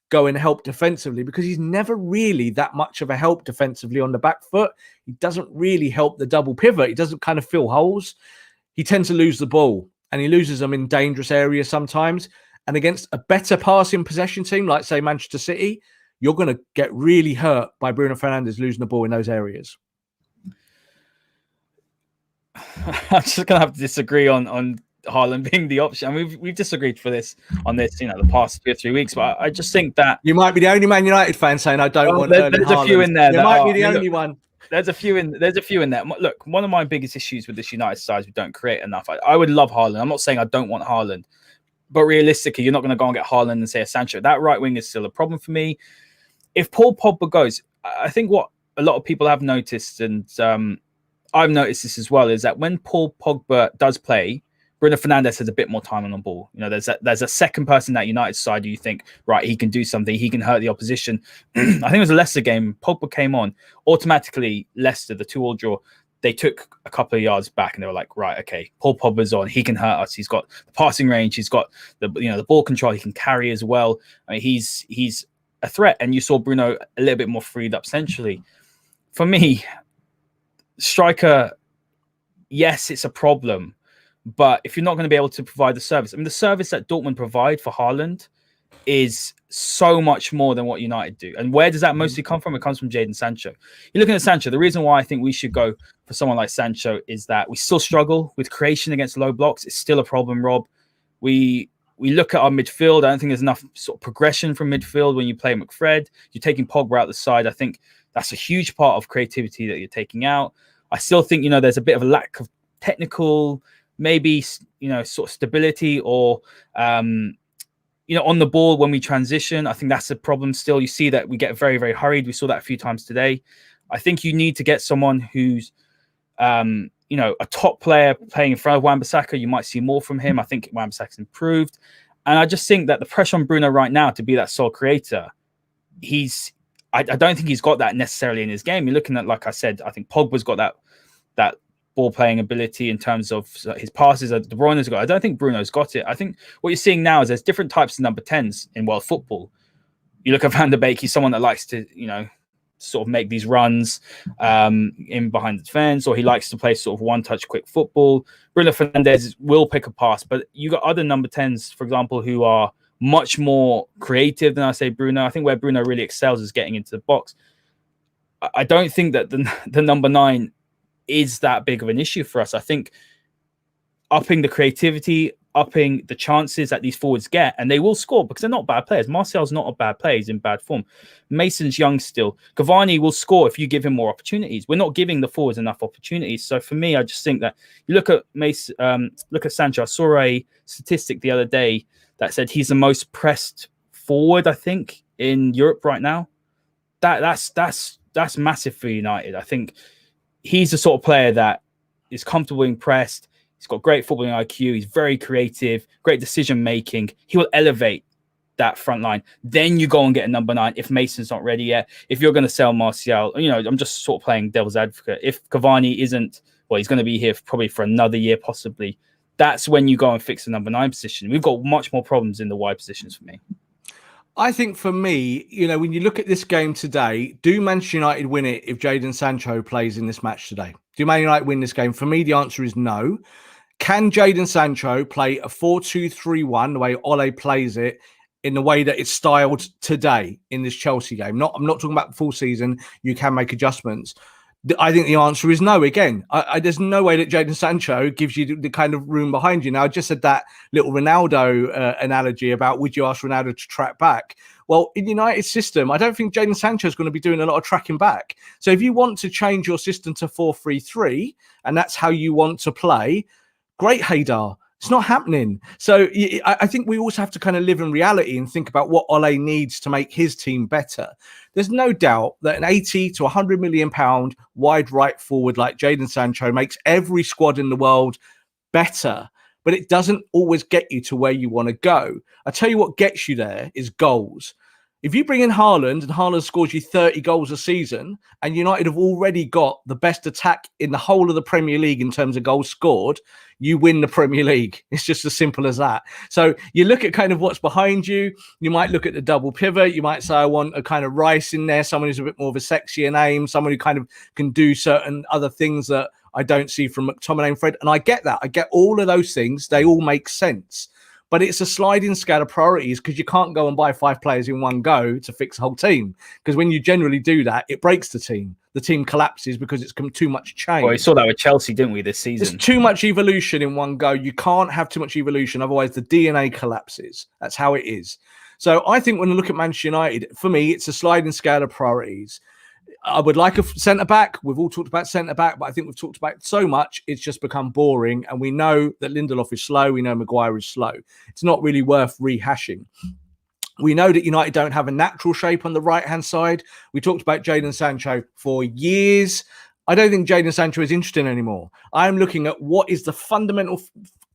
go and help defensively, because he's never really that much of a help defensively on the back foot. He doesn't really help the double pivot. He doesn't kind of fill holes. He tends to lose the ball, and he loses them in dangerous areas sometimes. And against a better passing possession team, like, say, Manchester City, you're going to get really hurt by Bruno Fernandes losing the ball in those areas. I'm just going to have to disagree on Haaland being the option. And we've disagreed for this on this, the past 2 or 3 weeks. But I just think that you might be the only Man United fan saying I don't want Erling there's a few Haaland. in there. You might be the only one. There's a few in there. Look, one of my biggest issues with this United side is we don't create enough. I would love Haaland. I'm not saying I don't want Haaland, but realistically, you're not going to go and get Haaland and say a Sancho. That right wing is still a problem for me. If Paul Pogba goes, I think what a lot of people have noticed, and I've noticed this as well, is that when Paul Pogba does play, Bruno Fernandes has a bit more time on the ball. There's a second person that United side you think, right, he can do something, he can hurt the opposition. I think it was a Leicester game. Pogba came on, automatically Leicester, the 2-2 draw, they took a couple of yards back and they were like, right, okay, Paul Pogba's on, he can hurt us. He's got the passing range, he's got the ball control, he can carry as well. I mean, he's a threat. And you saw Bruno a little bit more freed up centrally. For me, striker, yes, it's a problem. But if you're not going to be able to provide the service, I mean, the service that Dortmund provide for Haaland is so much more than what United do. And where does that mostly come from? It comes from Jadon Sancho. You're looking at Sancho. The reason why I think we should go for someone like Sancho is that we still struggle with creation against low blocks. It's still a problem, Rob. We look at our midfield. I don't think there's enough sort of progression from midfield when you play McFred. You're taking Pogba out the side. I think that's a huge part of creativity that you're taking out. I still think, there's a bit of a lack of technical, maybe, sort of stability or, on the ball when we transition. I think that's a problem still. You see that we get very, very hurried. We saw that a few times today. I think you need to get someone who's, a top player playing in front of Wan-Bissaka. You might see more from him. I think Wan-Bissaka's improved. And I just think that the pressure on Bruno right now to be that sole creator, I don't think he's got that necessarily in his game. You're looking at, like I said, I think Pogba's got that ball playing ability in terms of his passes. De Bruyne's got. I don't think Bruno's got it. I think what you're seeing now is there's different types of number 10s in world football. You look at Van der Beek, he's someone that likes to, sort of make these runs in behind the defense, or he likes to play sort of one-touch quick football. Bruno Fernandes will pick a pass, but you got other number 10s, for example, who are much more creative than I say Bruno. I think where Bruno really excels is getting into the box. I don't think that the number 9 is that big of an issue for us. I think upping the creativity, upping the chances that these forwards get, and they will score because they're not bad players. Martial's not a bad player. He's in bad form. Mason's young still. Cavani will score if you give him more opportunities. We're not giving the forwards enough opportunities. So for me, I just think that you look at look at Sancho. I saw a statistic the other day that said he's the most pressed forward, I think, in Europe right now. That's massive for United. I think he's the sort of player that is comfortable being pressed. He's got great footballing IQ. He's very creative, great decision making. He will elevate that front line. Then you go and get a number 9 if Mason's not ready yet. If you're going to sell Martial, I'm just sort of playing devil's advocate. If Cavani isn't, well, he's going to be here probably for another year, possibly. That's when you go and fix the number 9 position. We've got much more problems in the wide positions for me. I think for me, when you look at this game today, do Manchester United win it if Jadon Sancho plays in this match today? Do Man United win this game? For me, the answer is no. Can Jadon Sancho play a 4-2-3-1, the way Ole plays it, in the way that it's styled today in this Chelsea game? I'm not talking about the full season. You can make adjustments. I think the answer is no. Again, there's no way that Jadon Sancho gives you the kind of room behind you. Now, I just said that little Ronaldo analogy about would you ask Ronaldo to track back? Well, in United's system, I don't think Jadon Sancho is going to be doing a lot of tracking back. So if you want to change your system to 4-3-3, and that's how you want to play, great, Haider. It's not happening. So I think we also have to kind of live in reality and think about what Ole needs to make his team better. There's no doubt that an 80 to 100 million pound wide right forward like Jadon Sancho makes every squad in the world better, but it doesn't always get you to where you want to go. I tell you what gets you there is goals. If you bring in Haaland and Haaland scores you 30 goals a season, and United have already got the best attack in the whole of the Premier League in terms of goals scored, you win the Premier League. It's just as simple as that. So you look at kind of what's behind you. You might look at the double pivot. You might say, I want a kind of Rice in there, someone who's a bit more of a sexier name, someone who kind of can do certain other things that I don't see from McTominay and Fred. And I get that. I get all of those things. They all make sense. But it's a sliding scale of priorities because you can't go and buy 5 players in one go to fix the whole team. Because when you generally do that, it breaks the team. the team collapses because it's too much change. Well, we saw that with Chelsea, didn't we, this season? There's too much evolution in one go. You can't have too much evolution, otherwise the DNA collapses. That's how it is. So I think when you look at Manchester United, for me, it's a sliding scale of priorities. I would like a centre-back. We've all talked about centre-back, but I think we've talked about it so much, it's just become boring. And we know that Lindelof is slow. We know Maguire is slow. It's not really worth rehashing. We know that United don't have a natural shape on the right-hand side. We talked about Jadon Sancho for years. I don't think Jadon Sancho is interesting anymore. I'm looking at what is the fundamental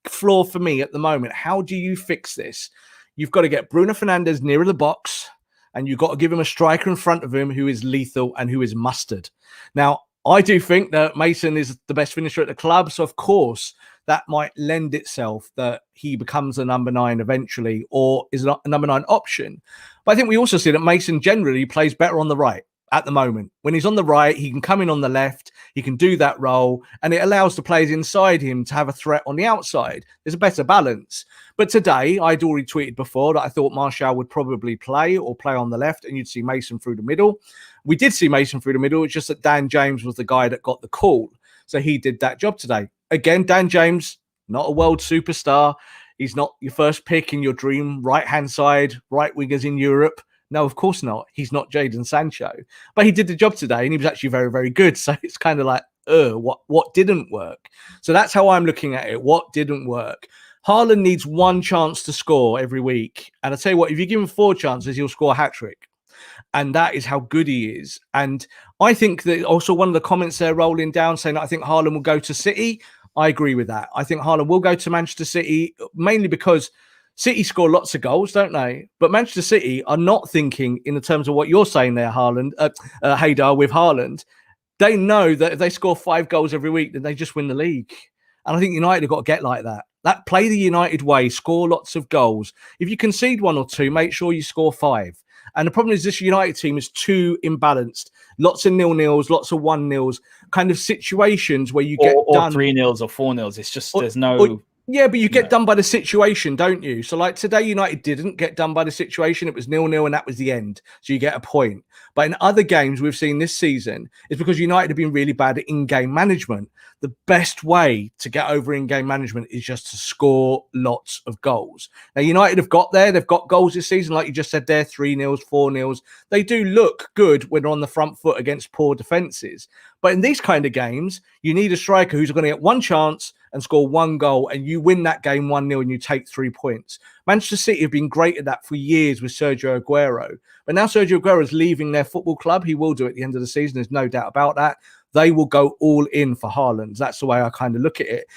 flaw for me at the moment. How do you fix this? You've got to get Bruno Fernandes nearer the box, and you've got to give him a striker in front of him who is lethal and who is mustard. Now, I do think that Mason is the best finisher at the club, so of course that might lend itself that he becomes a number 9 eventually, or is a number 9 option. But I think we also see that Mason generally plays better on the right at the moment. When he's on the right, he can come in on the left, he can do that role, and it allows the players inside him to have a threat on the outside. There's a better balance. But today, I'd already tweeted before that I thought Martial would probably play on the left, and you'd see Mason through the middle. We did see Mason through the middle. It's just that Dan James was the guy that got the call. So he did that job today. Again, Dan James, not a world superstar. He's not your first pick in your dream right-hand side, right wingers in Europe. No, of course not. He's not Jadon Sancho. But he did the job today, and he was actually very, very good. So it's kind of like, what didn't work? So that's how I'm looking at it. What didn't work? Haaland needs one chance to score every week. And I tell you what, if you give him 4 chances, he'll score a hat-trick. And that is how good he is. And I think that also one of the comments there rolling down saying that I think Haaland will go to City. I agree with that. I think Haaland will go to Manchester City, mainly because City score lots of goals, don't they? But Manchester City are not thinking in the terms of what you're saying there, Haider, with Haaland. They know that if they score 5 goals every week, then they just win the league. And I think United have got to get like that. Play the United way, score lots of goals. If you concede 1 or 2, make sure you score 5. And the problem is this United team is too imbalanced. Lots of 0-0s, lots of 1-0s, kind of situations where you get done. 3-0s or 4-0s. It's just there's no... Yeah, but you get done by the situation, don't you? So like today, United didn't get done by the situation. It was 0-0 and that was the end. So you get a point. But in other games we've seen this season, it's because United have been really bad at in-game management. The best way to get over in-game management is just to score lots of goals. Now, United have got there. They've got goals this season, like you just said there, 3-0s, 4-0s. They do look good when they're on the front foot against poor defences. But in these kind of games, you need a striker who's going to get 1 chance and score 1 goal, and you win that game 1-0 and you take 3 points. Manchester City have been great at that for years with Sergio Aguero. But now Sergio Aguero is leaving their football club. He will do it at the end of the season. There's no doubt about that. They will go all in for Haaland. That's the way I kind of look at it.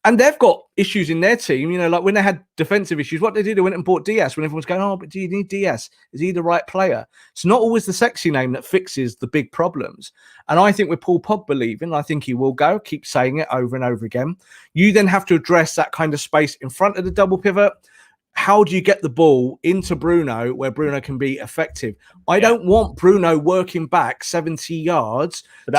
And they've got issues in their team, you know, like when they had defensive issues, what they did, they went and bought Diaz when everyone's going, oh, but do you need Diaz? Is he the right player? It's not always the sexy name that fixes the big problems. And I think with Paul Pogba leaving, I think he will go, keep saying it over and over again. You then have to address that kind of space in front of the double pivot. How do you get the ball into Bruno where Bruno can be effective? I don't want Bruno working back 70 yards. But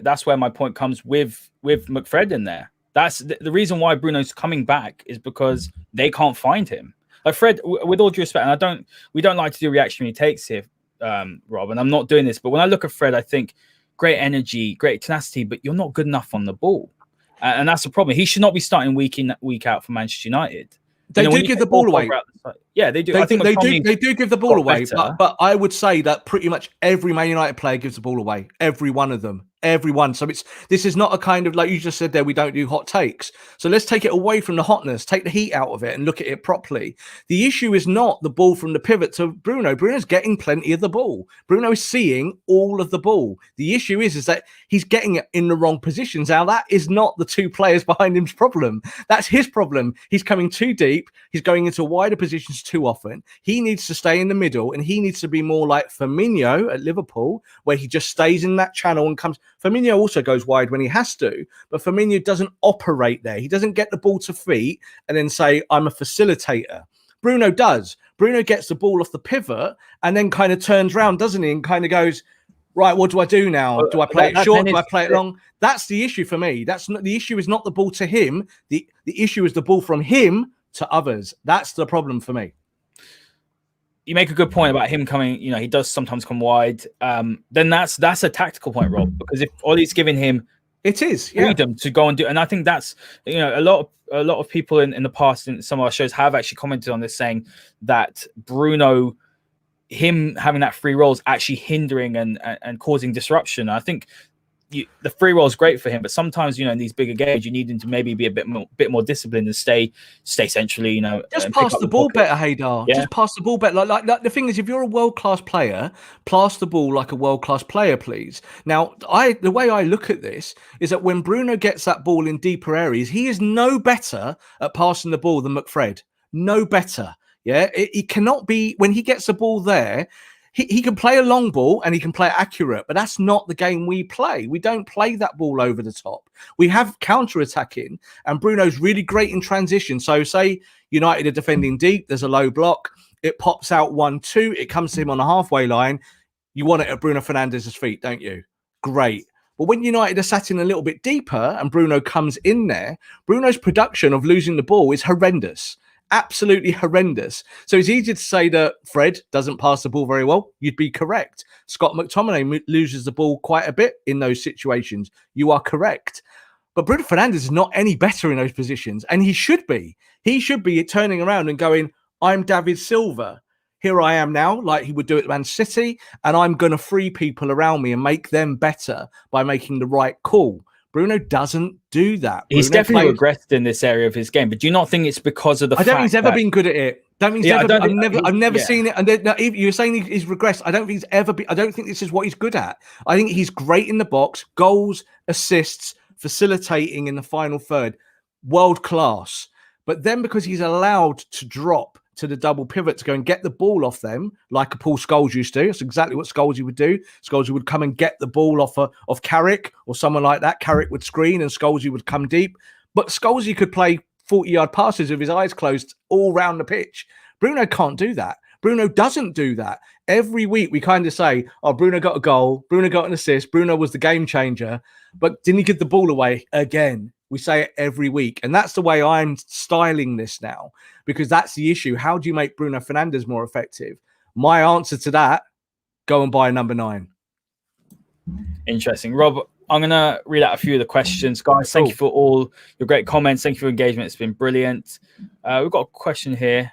that's where my point comes with McFred in there. That's the reason why Bruno's coming back is because they can't find him. Like Fred, with all due respect, and we don't like to do reactionary takes here, Rob, and I'm not doing this, but when I look at Fred, I think great energy, great tenacity, but you're not good enough on the ball. And that's the problem. He should not be starting week in, week out for Manchester United. They do give the ball away. Yeah, they do. They do give the ball away, but I would say that pretty much every Man United player gives the ball away. Every one of them. Everyone. So this is not a kind of, like you just said there, we don't do hot takes. So let's take it away from the hotness, take the heat out of it and look at it properly. The issue is not the ball from the pivot to Bruno. Bruno's getting plenty of the ball. Bruno is seeing all of the ball. The issue is that he's getting it in the wrong positions. Now, that is not the 2 players behind him's problem. That's his problem. He's coming too deep. He's going into wider positions too often. He needs to stay in the middle, and he needs to be more like Firmino at Liverpool, where he just stays in that channel and comes. Firmino also goes wide when he has to, but Firmino doesn't operate there. He doesn't get the ball to feet and then say, I'm a facilitator. Bruno does. Bruno gets the ball off the pivot and then kind of turns around, doesn't he? And kind of goes, right, what do I do now? Do I play it short? Do I play it long? That's the issue for me. That's not the issue. Is not the ball to him. The issue is the ball from him to others. That's the problem for me. you make a good point about him coming. He does sometimes come wide. Then that's a tactical point, Rob, because if Ollie's giving him freedom to go and do, and I think that's a lot of people in the past in some of our shows have actually commented on this, saying that Bruno, him having that free roll is actually hindering and causing disruption. I think the free roll is great for him, but sometimes in these bigger games you need him to maybe be a bit more disciplined and stay centrally. Just pass the ball better, Haider. Yeah. Just pass the ball better. Like the thing is, if you're a world class player, pass the ball like a world class player, please. Now, the way I look at this is that when Bruno gets that ball in deeper areas, he is no better at passing the ball than McFred. No better. Yeah, he cannot be when he gets the ball there. He can play a long ball and he can play accurate, but that's not the game we play. We don't play that ball over the top. We have counter-attacking, and Bruno's really great in transition. So say United are defending deep, there's a low block, it pops out 1-2, it comes to him on the halfway line. You want it at Bruno Fernandes's feet, don't you? Great. But when United are sat in a little bit deeper and Bruno comes in there, Bruno's production of losing the ball is horrendous. Absolutely horrendous. So it's easy to say that Fred doesn't pass the ball very well. You'd be correct. Scott McTominay loses the ball quite a bit in those situations. You are correct. But Bruno Fernandes is not any better in those positions. And he should be. He should be turning around and going, I'm David Silva. Here I am now, like he would do at Man City. And I'm going to free people around me and make them better by making the right call. Bruno doesn't do that. He's definitely regressed in this area of his game, but do you not think it's because of the I don't think he's ever been good at it. I've never seen it. And you're saying he's regressed. I don't think he's ever been. I don't think this is what he's good at. I think he's great in the box, goals, assists, facilitating in the final third, world class. But then because he's allowed to drop to the double pivot to go and get the ball off them, like a Paul Scholes used to. That's exactly what Scholes would do. Scholes would come and get the ball off Carrick or someone like that. Carrick would screen and Scholes would come deep. But Scholes could play 40-yard passes with his eyes closed all round the pitch. Bruno can't do that. Bruno doesn't do that. Every week we kind of say, oh, Bruno got a goal, Bruno got an assist, Bruno was the game changer, but didn't he give the ball away again? We say it every week. And that's the way I'm styling this now, because that's the issue. How do you make Bruno Fernandes more effective? My answer to that, go and buy a number 9. Interesting. Rob, I'm going to read out a few of the questions. Guys, thank you for all your great comments. Thank you for your engagement. It's been brilliant. We've got a question here.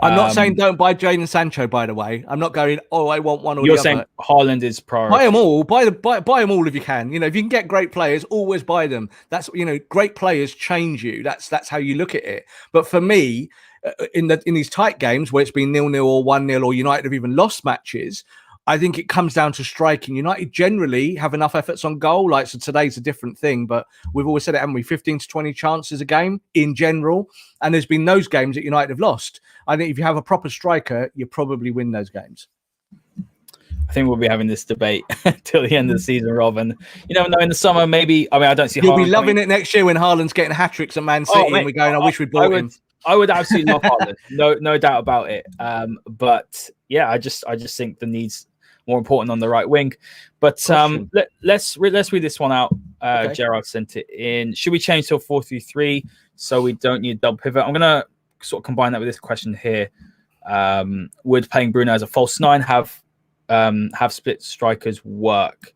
I'm not saying don't buy Jadon Sancho, by the way. I'm not going, oh, I want one or the other. You're saying Haaland is priority. Buy them all. Buy them all if you can. If you can get great players, always buy them. That's, great players change you. That's how you look at it. But for me, in these tight games where it's been 0-0 or 1-0 or United have even lost matches, I think it comes down to striking. United generally have enough efforts on goal. So today's a different thing, but we've always said it, haven't we? 15 to 20 chances a game in general. And there's been those games that United have lost. I think if you have a proper striker, you probably win those games. I think we'll be having this debate till the end of the season, Rob. And you never know, in the summer, maybe. I don't see. You'll be loving it next year when Haaland's getting hat-tricks at Man City and we're going, I wish we'd bought him. I would absolutely love Haaland. No doubt about it. But yeah, I just think the needs more important on the right wing. But let's read this one out. Okay. Gerard sent it in. Should we change to a 4-3-3 so we don't need double pivot? I'm gonna sort of combine that with this question here. Would playing Bruno as a false 9 have split strikers work?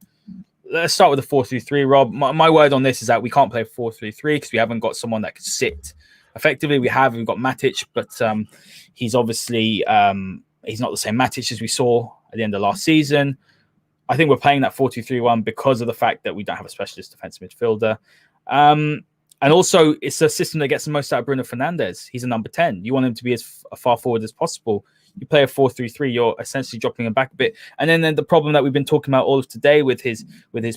Let's start with the 4-3-3, Rob. My word on this is that we can't play 4-3-3 because we haven't got someone that can sit effectively. We've got Matic, but he's obviously he's not the same Matic as we saw at the end of last season. I think we're playing that 4-2-3-1 because of the fact that we don't have a specialist defensive midfielder. And also, it's a system that gets the most out of Bruno Fernandes. He's a number 10. You want him to be as far forward as possible. You play a 4-3-3, you're essentially dropping him back a bit. And then the problem that we've been talking about all of today with his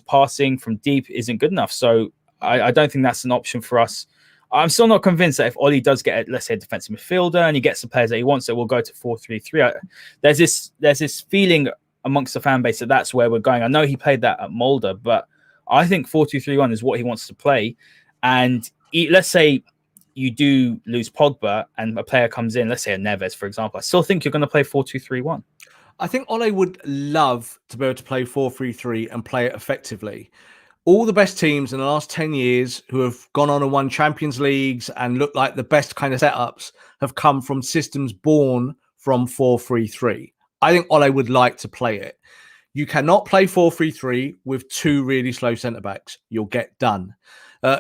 passing from deep isn't good enough. So I don't think that's an option for us. I'm still not convinced that if Ollie does get, let's say, a defensive midfielder and he gets the players that he wants, that we'll go to 4-3-3. There's this feeling amongst the fan base that that's where we're going. I know he played that at Mulder, but I think 4-2-3-1 is what he wants to play. And let's say you do lose Pogba and a player comes in, let's say a Neves, for example. I still think you're going to play 4-2-3-1. I think Ole would love to be able to play 4-3-3 and play it effectively. All the best teams in the last 10 years who have gone on and won Champions Leagues and look like the best kind of setups have come from systems born from 4-3-3. I think Ole would like to play it. You cannot play 4-3-3 with two really slow centre-backs. You'll get done.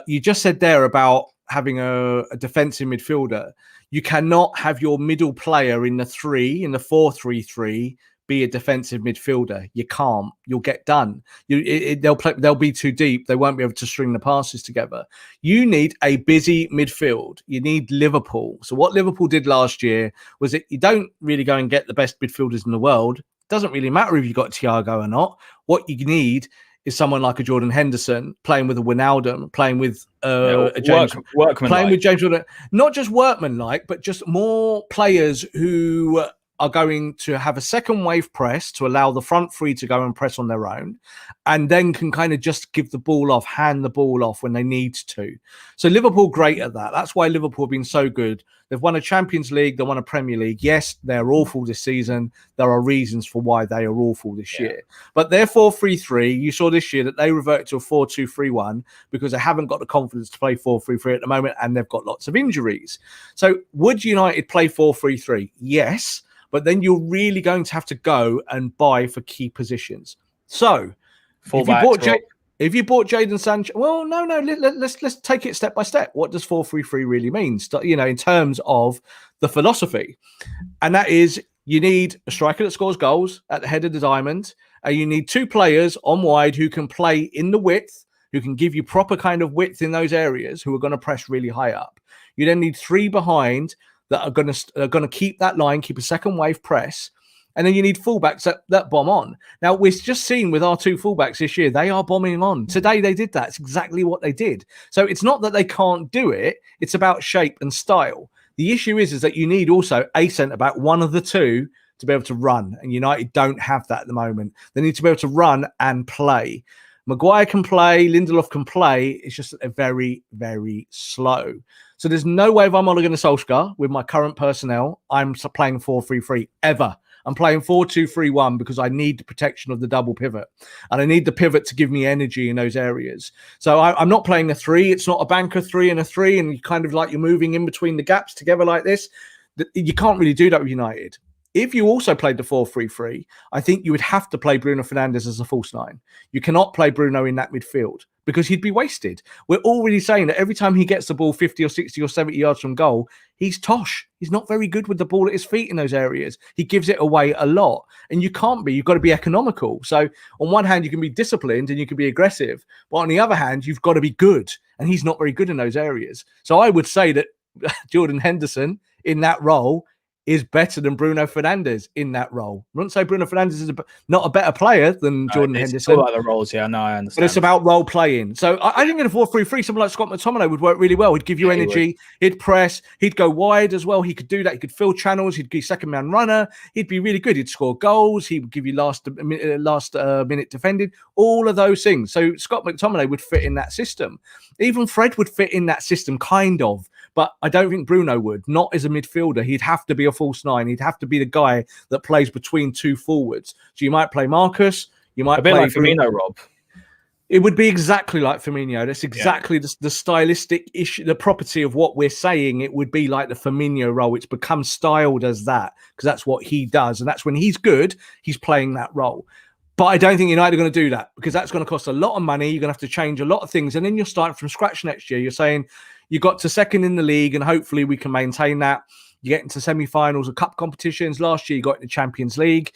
You just said there about having a defensive midfielder. You cannot have your middle player in the 4-3-3, be a defensive midfielder. You can't. You'll get done. They'll be too deep. They won't be able to string the passes together. You need a busy midfield. You need Liverpool. So what Liverpool did last year was that you don't really go and get the best midfielders in the world. Doesn't really matter if you've got Thiago or not. What you need is someone like a Jordan Henderson playing with a Wijnaldum, playing with a James, playing with James Jordan. Not just workman-like, but just more players who are going to have a second wave press to allow the front three to go and press on their own, and then can kind of just give the ball off, hand the ball off when they need to. So Liverpool great at that. That's why Liverpool have been so good. They've won a Champions League, they won a Premier League. Yes, they're awful this season. There are reasons for why they are awful this year. But they're 4-3-3. You saw this year that they reverted to a 4-2-3-1 because they haven't got the confidence to play 4-3-3 at the moment, and they've got lots of injuries. So would United play 4-3-3? Yes. But then you're really going to have to go and buy for key positions. So if you bought Jadon Sancho, well, no, let's take it step by step. What does 4-3-3 really mean? In terms of the philosophy, and that is you need a striker that scores goals at the head of the diamond, and you need two players on wide who can play in the width, who can give you proper kind of width in those areas, who are going to press really high up. You then need three behind that are going to keep that line, keep a second wave press. And then you need fullbacks that bomb on. Now, we've just seen with our two fullbacks this year, they are bombing on. Today, they did that. It's exactly what they did. So it's not that they can't do it. It's about shape and style. The issue is that you need also a centre-back, one of the two, to be able to run. And United don't have that at the moment. They need to be able to run and play. Maguire can play, Lindelof can play. It's just that they're very, very slow. So there's no way if I'm Ole Gunnar Solskjaer with my current personnel, I'm playing 4-3-3 ever. I'm playing 4-2-3-1 because I need the protection of the double pivot. And I need the pivot to give me energy in those areas. So I'm not playing a 3. It's not a banker 3 and a 3. And you kind of like you're moving in between the gaps together like this. You can't really do that with United. If you also played the 4-3-3, I think you would have to play Bruno Fernandes as a false 9. You cannot play Bruno in that midfield because he'd be wasted. We're already saying that every time he gets the ball 50 or 60 or 70 yards from goal, he's tosh. He's not very good with the ball at his feet in those areas. He gives it away a lot. And you can't be. You've got to be economical. So on one hand, you can be disciplined and you can be aggressive. But on the other hand, you've got to be good. And he's not very good in those areas. So I would say that Jordan Henderson in that role is better than Bruno Fernandes in that role. I wouldn't say Bruno Fernandes is not a better player than Jordan Henderson. It's all about the roles, yeah. No, I understand. But it's about role playing. So I think in a 4-3-3, someone like Scott McTominay would work really well. He'd give you energy. He'd press. He'd go wide as well. He could do that. He could fill channels. He'd be second man runner. He'd be really good. He'd score goals. He would give you last minute defended. All of those things. So Scott McTominay would fit in that system. Even Fred would fit in that system, kind of. But I don't think Bruno would. Not as a midfielder. He'd have to be a false 9. He'd have to be the guy that plays between two forwards. So you might play Marcus. You might play like Firmino, Rob. It would be exactly like Firmino. That's exactly the stylistic issue, the property of what we're saying. It would be like the Firmino role. It's become styled as that because that's what he does. And that's when he's good, he's playing that role. But I don't think United are going to do that because that's going to cost a lot of money. You're going to have to change a lot of things. And then you're starting from scratch next year. You're saying you got to second in the league and hopefully we can maintain that. You get into semi-finals of cup competitions. Last year you got in the Champions League.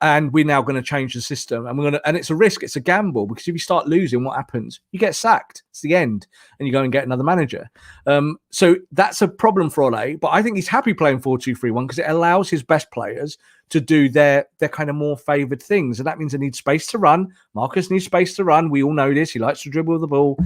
And we're now going to change the system. And it's a risk. It's a gamble because if you start losing, what happens? You get sacked. It's the end. And you go and get another manager. So that's a problem for Ole. But I think he's happy playing 4-2-3-1 because it allows his best players to do their kind of more favoured things. And that means they need space to run. Marcus needs space to run. We all know this. He likes to dribble the ball.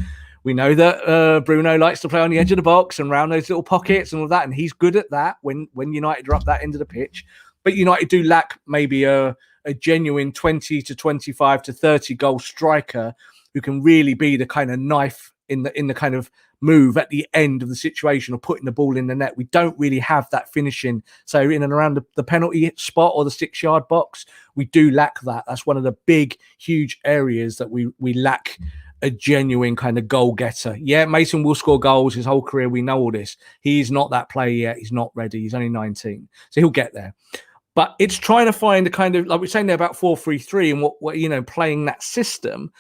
We know that Bruno likes to play on the edge of the box and round those little pockets and all that. And he's good at that when United are up that end of the pitch. But United do lack maybe a genuine 20 to 25 to 30 goal striker who can really be the kind of knife in the kind of move at the end of the situation or putting the ball in the net. We don't really have that finishing. So in and around the penalty spot or the 6-yard box, we do lack that. That's one of the big, huge areas that we lack a genuine kind of goal getter. Yeah, Mason will score goals his whole career. We know all this. He's not that player yet. He's not ready. He's only 19. So he'll get there. But it's trying to find a kind of, like we're saying there about 4-3-3 and what playing that system.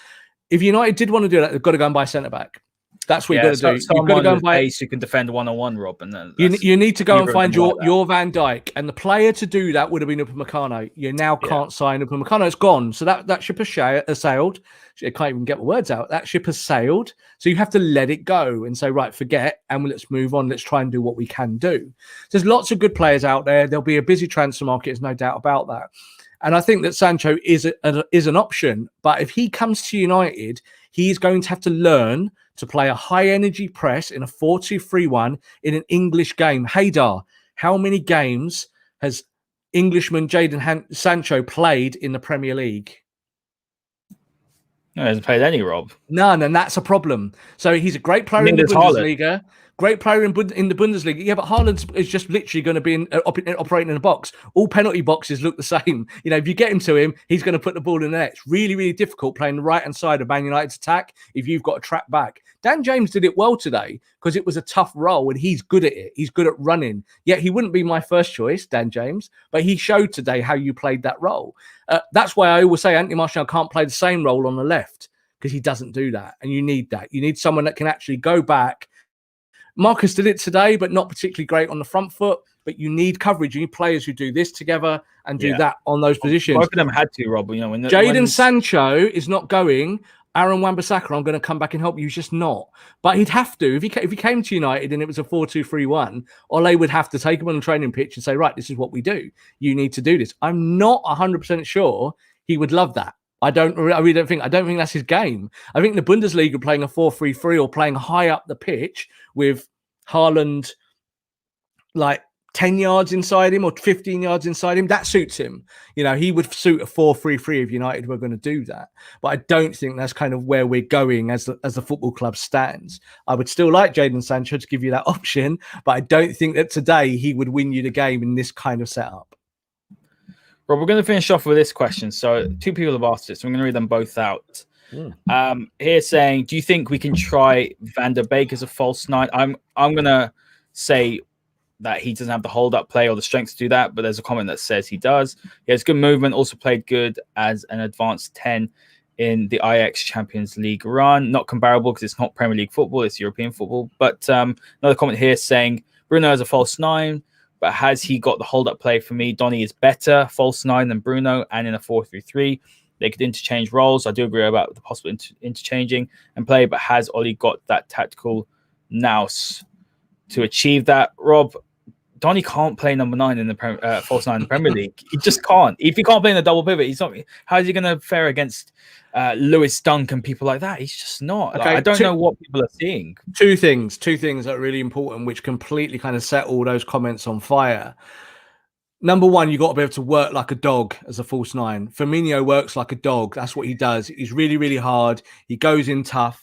If United did want to do that, they've got to go and buy centre-back. That's what you've got to do. You've got to go and buy pace who can defend one-on-one, Rob. And then you need to go and find your Van Dijk. And the player to do that would have been Upamecano. You now can't sign Upamecano. It's gone. So that ship has sailed. I can't even get the words out. That ship has sailed. So you have to let it go and say, right, forget, and let's move on. Let's try and do what we can do. There's lots of good players out there. There'll be a busy transfer market. There's no doubt about that. And I think that Sancho is an option. But if he comes to United, he's going to have to learn to play a high-energy press in a 4-2-3-1 in an English game. Haider, how many games has Englishman Jadon Sancho played in the Premier League? No, he hasn't played any, Rob. None, and that's a problem. So he's a great player in the Bundesliga. Great player in the Bundesliga. Yeah, but Haaland is just literally going to be operating in a box. All penalty boxes look the same. If you get him to him, he's going to put the ball in the net. It's really, really difficult playing the right-hand side of Man United's attack if you've got to track back. Dan James did it well today because it was a tough role and he's good at it. He's good at running. Yet he wouldn't be my first choice, Dan James, but he showed today how you played that role. That's why I always say Anthony Martial can't play the same role on the left because he doesn't do that. And you need that. You need someone that can actually go back. Marcus did it today, but not particularly great on the front foot. But you need coverage. You need players who do this together and do that on those positions. Both of them had to, Rob. When Jadon Sancho is not going, Aaron Wan-Bissaka, I'm going to come back and help you. He's just not. But he'd have to. If he came to United and it was a 4-2-3-1, Ole would have to take him on the training pitch and say, right, this is what we do. You need to do this. I'm not 100% sure he would love that. I really don't think that's his game. I think the Bundesliga playing a 4-3-3 or playing high up the pitch with Haaland like 10 yards inside him or 15 yards inside him, that suits him. He would suit a 4-3-3 if United were going to do that. But I don't think that's kind of where we're going as the football club stands. I would still like Jadon Sancho to give you that option, but I don't think that today he would win you the game in this kind of setup. Rob, we're going to finish off with this question. So 2 people have asked it, so I'm going to read them both out. Here saying, do you think we can try Van der Beek as a false 9? I'm going to say that he doesn't have the hold-up play or the strength to do that, but there's a comment that says he does. He has good movement, also played good as an advanced 10 in the Ajax Champions League run. Not comparable because it's not Premier League football, it's European football. But another comment here saying, Bruno as a false 9, but has he got the hold-up play? For me, Donny is better false 9 than Bruno, and in a 4-3-3. They could interchange roles. I do agree about the possible interchanging and play, but has Oli got that tactical nous to achieve that? Rob, Donny can't play number 9 in the false 9 in the Premier League. He just can't. If he can't play in the double pivot, he's not. How is he going to fare against Lewis Dunk and people like that? He's just not. Okay, I don't know what people are seeing. Two things that are really important, which completely kind of set all those comments on fire. Number one, you got to be able to work like a dog as a false 9. Firmino works like a dog. That's what he does. He's really, really hard. He goes in tough.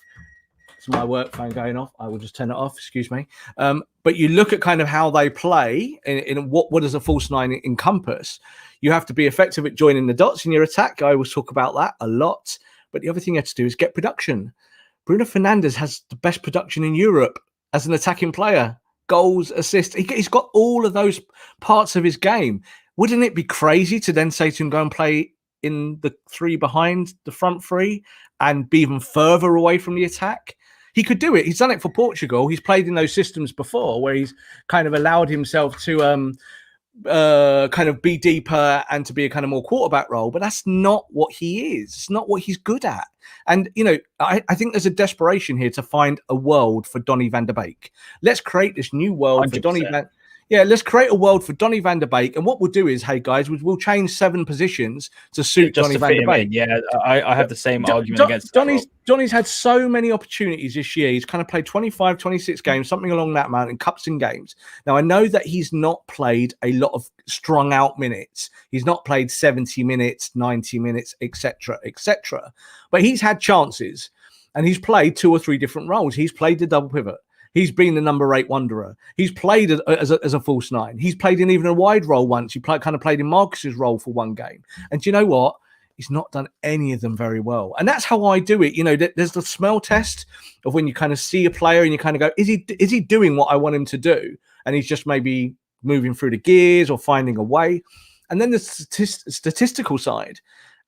It's my work phone going off. I will just turn it off. Excuse me. But you look at kind of how they play in what does a false 9 encompass? You have to be effective at joining the dots in your attack. I always talk about that a lot. But the other thing you have to do is get production. Bruno Fernandes has the best production in Europe as an attacking player. Goals, assists. He's got all of those parts of his game. Wouldn't it be crazy to then say to him, go and play in the 3 behind the front 3 and be even further away from the attack? He could do it. He's done it for Portugal. He's played in those systems before where he's kind of allowed himself to kind of be deeper and to be a kind of more quarterback role. But that's not what he is. It's not what he's good at. And, I think there's a desperation here to find a world for Donny van der Beek. Let's create this new world 100%. For Donny van let's create a world for Donny van der Beek. And what we'll do is, hey, guys, we'll change 7 positions to suit Donny van der Beek. Yeah, I have the same argument against Donny's had so many opportunities this year. He's kind of played 25, 26 games, something along that amount in cups and games. Now, I know that he's not played a lot of strung out minutes. He's not played 70 minutes, 90 minutes, etc., etc. But he's had chances and he's played 2 or 3 different roles. He's played the double pivot. He's been the number 8 wanderer. He's played as a false 9. He's played in even a wide role once. He kind of played in Marcus's role for one game. And do you know what? he's not done any of them very well. And that's how I do it. You know, there's the smell test of when you kind of see a player and you kind of go, is he doing what I want him to do? And he's just maybe moving through the gears or finding a way. And then the statistical side.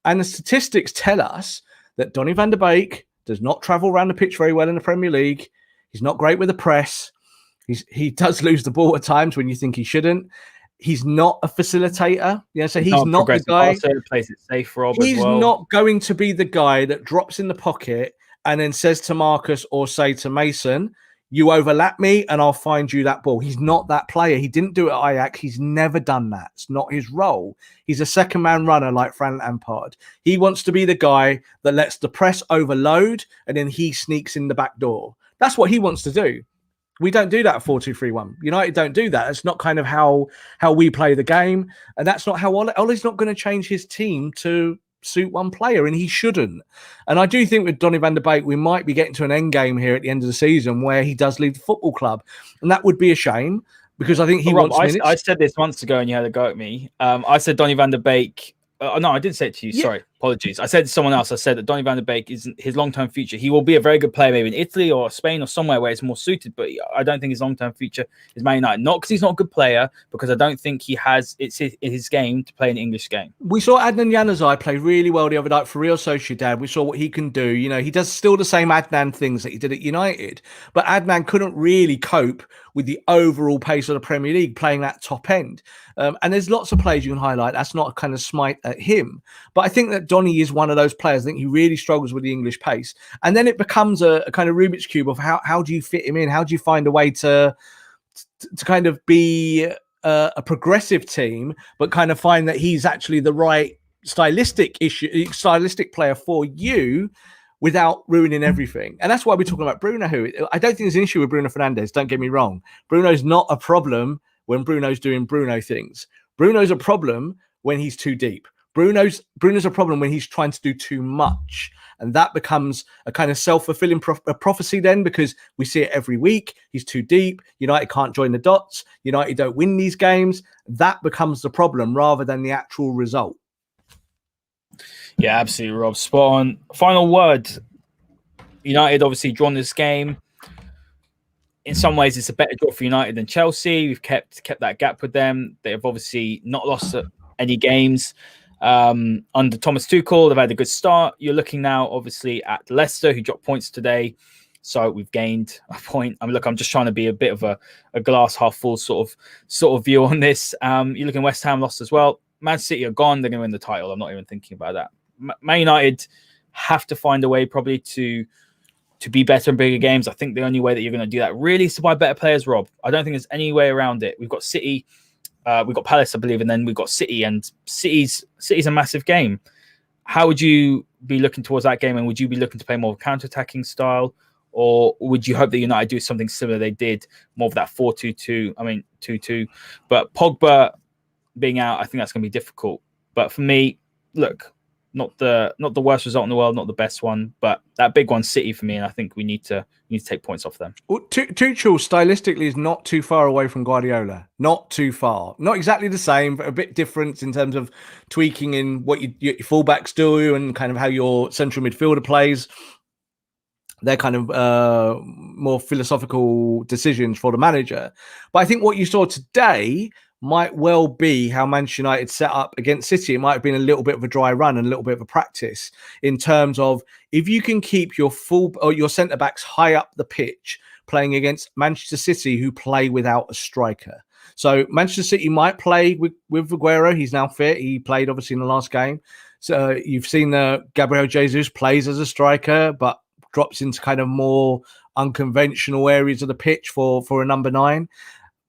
And the statistics tell us that Donny van der Beek does not travel around the pitch very well in the Premier League. He's not great with the press. He does lose the ball at times when you think he shouldn't. He's not a facilitator. Yeah, so he's not the guy. Passer, plays it safe, Rob. He's as well. not going to be the guy that drops in the pocket and then says to Marcus or say to Mason, you overlap me and I'll find you that ball. He's not that player. He didn't do it at Ajax. He's never done that. It's not his role. He's a second-man runner like Frank Lampard. He wants to be the guy that lets the press overload and then he sneaks in the back door. That's what he wants to do. We don't do that at 4-2-3-1. United don't do that. It's not kind of how we play the game. And that's not how Ole's not going to change his team to suit one player, and he shouldn't. And I do think with Donny van der Beek, we might be getting to an end game here at the end of the season where he does leave the football club. And that would be a shame because I think he wants minutes. I said this months ago and you had a go at me. I said Donny van der Beek. No, I didn't say it to you. Yeah. Sorry. Apologies. I said to someone else. I said that Donny van der Beek is his long-term future. He will be a very good player maybe in Italy or Spain or somewhere where it's more suited, but I don't think his long-term future is Man United. Not because he's not a good player, because I don't think he has it's his game to play an English game. We saw Adnan Januzaj play really well the other night for Real Sociedad. We saw what he can do. You know, he does still the same Adnan things that he did at United, but Adnan couldn't really cope with the overall pace of the Premier League playing that top end. And there's lots of players you can highlight. That's not a kind of smite at him. But I think that Donny is one of those players. I think he really struggles with the English pace. And then it becomes a kind of Rubik's Cube of how do you fit him in? How do you find a way to kind of be a progressive team, but kind of find that he's actually the right stylistic player for you without ruining everything. And that's why we're talking about Bruno, who I don't think there's an issue with Bruno Fernandes. Don't get me wrong. Bruno's not a problem when Bruno's doing Bruno things. Bruno's a problem when he's too deep. Bruno's a problem when he's trying to do too much. And that becomes a kind of self-fulfilling prophecy then, because we see it every week. He's too deep. United can't join the dots. United don't win these games. That becomes the problem rather than the actual result. Yeah, absolutely, Rob. Spot on. Final word. United obviously drawn this game. In some ways, it's a better draw for United than Chelsea. We've kept that gap with them. They have obviously not lost any games under Thomas Tuchel. They've had a good start. You're looking now, obviously, at Leicester, who dropped points today. So we've gained a point. I mean, look, I'm just trying to be a bit of a glass half full sort of view on this. You're looking West Ham lost as well. Man City are gone. They're going to win the title. I'm not even thinking about that. Man United have to find a way probably to be better in bigger games. I think the only way that you're going to do that really is to buy better players, Rob. I don't think there's any way around it. We've got City, we've got Palace, I believe, and then we've got City, and City's a massive game. How would you be looking towards that game, and would you be looking to play more of a counter-attacking style, or would you hope that United do something similar they did, more of that 4-2-2, 2-2, but Pogba being out, I think that's going to be difficult. But for me, look, not the worst result in the world, not the best one, but that big one, City, for me, and I think we need to take points off them. Well, Tuchel stylistically is not too far away from Guardiola. Not too far. Not exactly the same, but a bit different in terms of tweaking in what your fullbacks do and kind of how your central midfielder plays. They're kind of more philosophical decisions for the manager. But I think what you saw today might well be how Manchester United set up against City. It might have been a little bit of a dry run and a little bit of a practice in terms of if you can keep your centre backs high up the pitch playing against Manchester City, who play without a striker. So Manchester City might play with Aguero. He's now fit. He played obviously in the last game. So you've seen Gabriel Jesus plays as a striker, but drops into kind of more unconventional areas of the pitch for a number 9.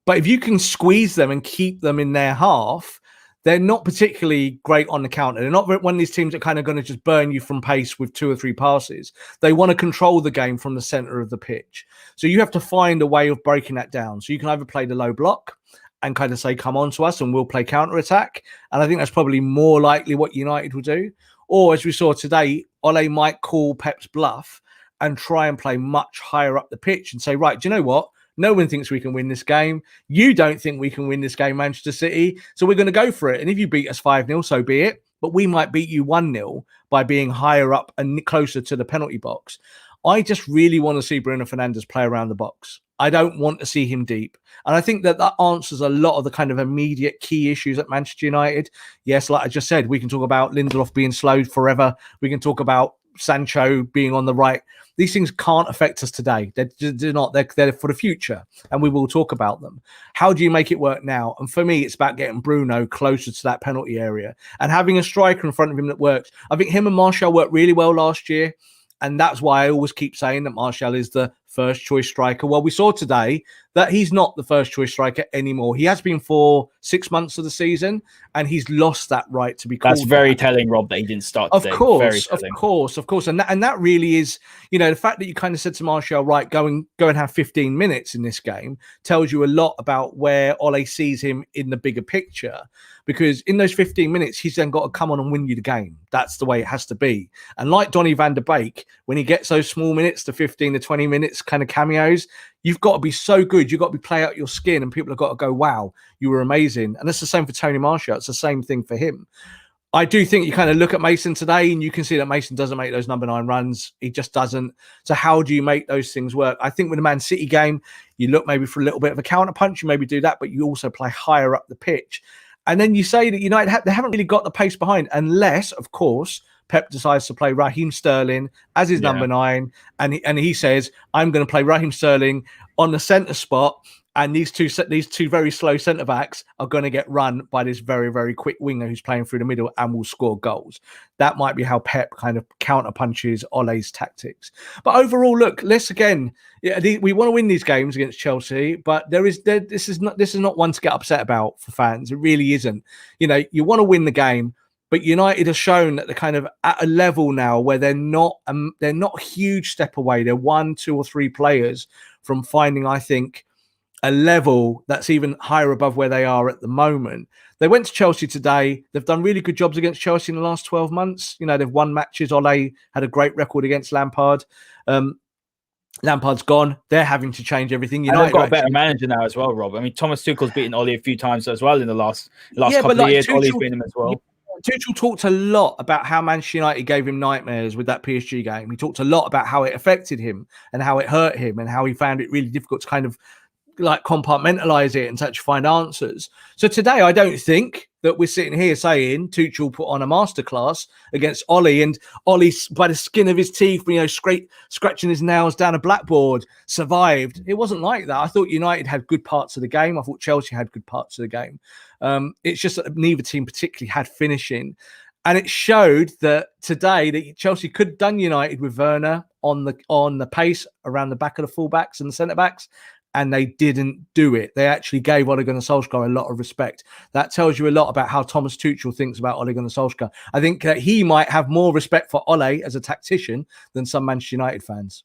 But if you can squeeze them and keep them in their half, they're not particularly great on the counter. They're not one of these teams that kind of going to just burn you from pace with 2 or 3 passes. They want to control the game from the center of the pitch. So you have to find a way of breaking that down. So you can either play the low block and kind of say, come on to us and we'll play counter-attack. And I think that's probably more likely what United will do. Or as we saw today, Ole might call Pep's bluff and try and play much higher up the pitch and say, right, do you know what? No one thinks we can win this game. You don't think we can win this game, Manchester City. So we're going to go for it. And if you beat us 5-0, so be it. but we might beat you 1-0 by being higher up and closer to the penalty box. I just really want to see Bruno Fernandes play around the box. I don't want to see him deep. And I think that answers a lot of the kind of immediate key issues at Manchester United. Yes, like I just said, we can talk about Lindelof being slowed forever. We can talk about Sancho being on the right. These things can't affect us today. They're not. They're for the future, and we will talk about them. How do you make it work now? And for me, it's about getting Bruno closer to that penalty area and having a striker in front of him that works. I think him and Martial worked really well last year. And that's why I always keep saying that Martial is the first choice striker. Well, we saw today that he's not the first choice striker anymore. He has been for 6 months of the season, and he's lost that right to be called. That's very telling, Rob, that he didn't start today. Of course. And that really is, the fact that you kind of said to Martial, right, go and have 15 minutes in this game tells you a lot about where Ole sees him in the bigger picture. Because in those 15 minutes, he's then got to come on and win you the game. That's the way it has to be. And like Donny van der Beek, when he gets those small minutes, the 15 to 20 minutes kind of cameos, you've got to be so good. You've got to be play out your skin, and people have got to go, wow, you were amazing. And that's the same for Tony Martial. It's the same thing for him. I do think you kind of look at Mason today and you can see that Mason doesn't make those number 9 runs. He just doesn't. So how do you make those things work? I think with the Man City game, you look maybe for a little bit of a counter punch. You maybe do that, but you also play higher up the pitch. And then you say that United they haven't really got the pace behind, unless, of course, Pep decides to play Raheem Sterling as his number 9, and he says, "I'm going to play Raheem Sterling on the centre spot, and these two very slow centre backs are going to get run by this very, very quick winger who's playing through the middle and will score goals." That might be how Pep kind of counter punches Ole's tactics. But overall, look, we want to win these games against Chelsea, but this is not one to get upset about for fans. It really isn't. You want to win the game. But United have shown that they're kind of at a level now where they're not a huge step away. They're 1, 2, or 3 players from finding, I think, a level that's even higher above where they are at the moment. They went to Chelsea today. They've done really good jobs against Chelsea in the last 12 months. They've won matches. Ole had a great record against Lampard. Lampard's gone. They're having to change everything. And they've got a better manager now as well, Rob. I mean, Thomas Tuchel's beaten Ole a few times as well in the last couple of years. Ole's beaten him as well. Tuchel talked a lot about how Manchester United gave him nightmares with that PSG game. He talked a lot about how it affected him and how it hurt him and how he found it really difficult to kind of like compartmentalize it and to find answers. So today, I don't think that we're sitting here saying Tuchel put on a masterclass against Ole, and Ole, by the skin of his teeth, scratching his nails down a blackboard, survived. It wasn't like that. I thought United had good parts of the game. I thought Chelsea had good parts of the game. It's just that neither team particularly had finishing. And it showed that today that Chelsea could have done United with Werner on the pace around the back of the fullbacks and the centre-backs, and they didn't do it. They actually gave Ole Gunnar Solskjaer a lot of respect. That tells you a lot about how Thomas Tuchel thinks about Ole Gunnar Solskjaer. I think that he might have more respect for Ole as a tactician than some Manchester United fans.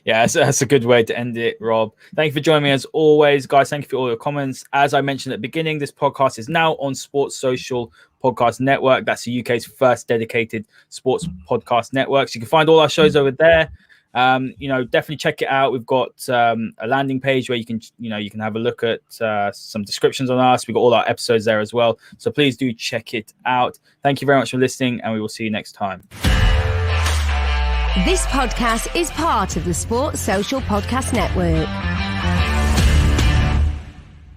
Yeah, that's a good way to end it, Rob. Thank you for joining me as always, guys. Thank you for all your comments. As I mentioned at the beginning, this podcast is now on Sports Social Podcast Network. That's the UK's first dedicated sports podcast network. So you can find all our shows over there. Definitely check it out. We've got a landing page where you can have a look at some descriptions on us. We've got all our episodes there as well. So please do check it out. Thank you very much for listening, and we will see you next time. This podcast is part of the Sports Social Podcast Network.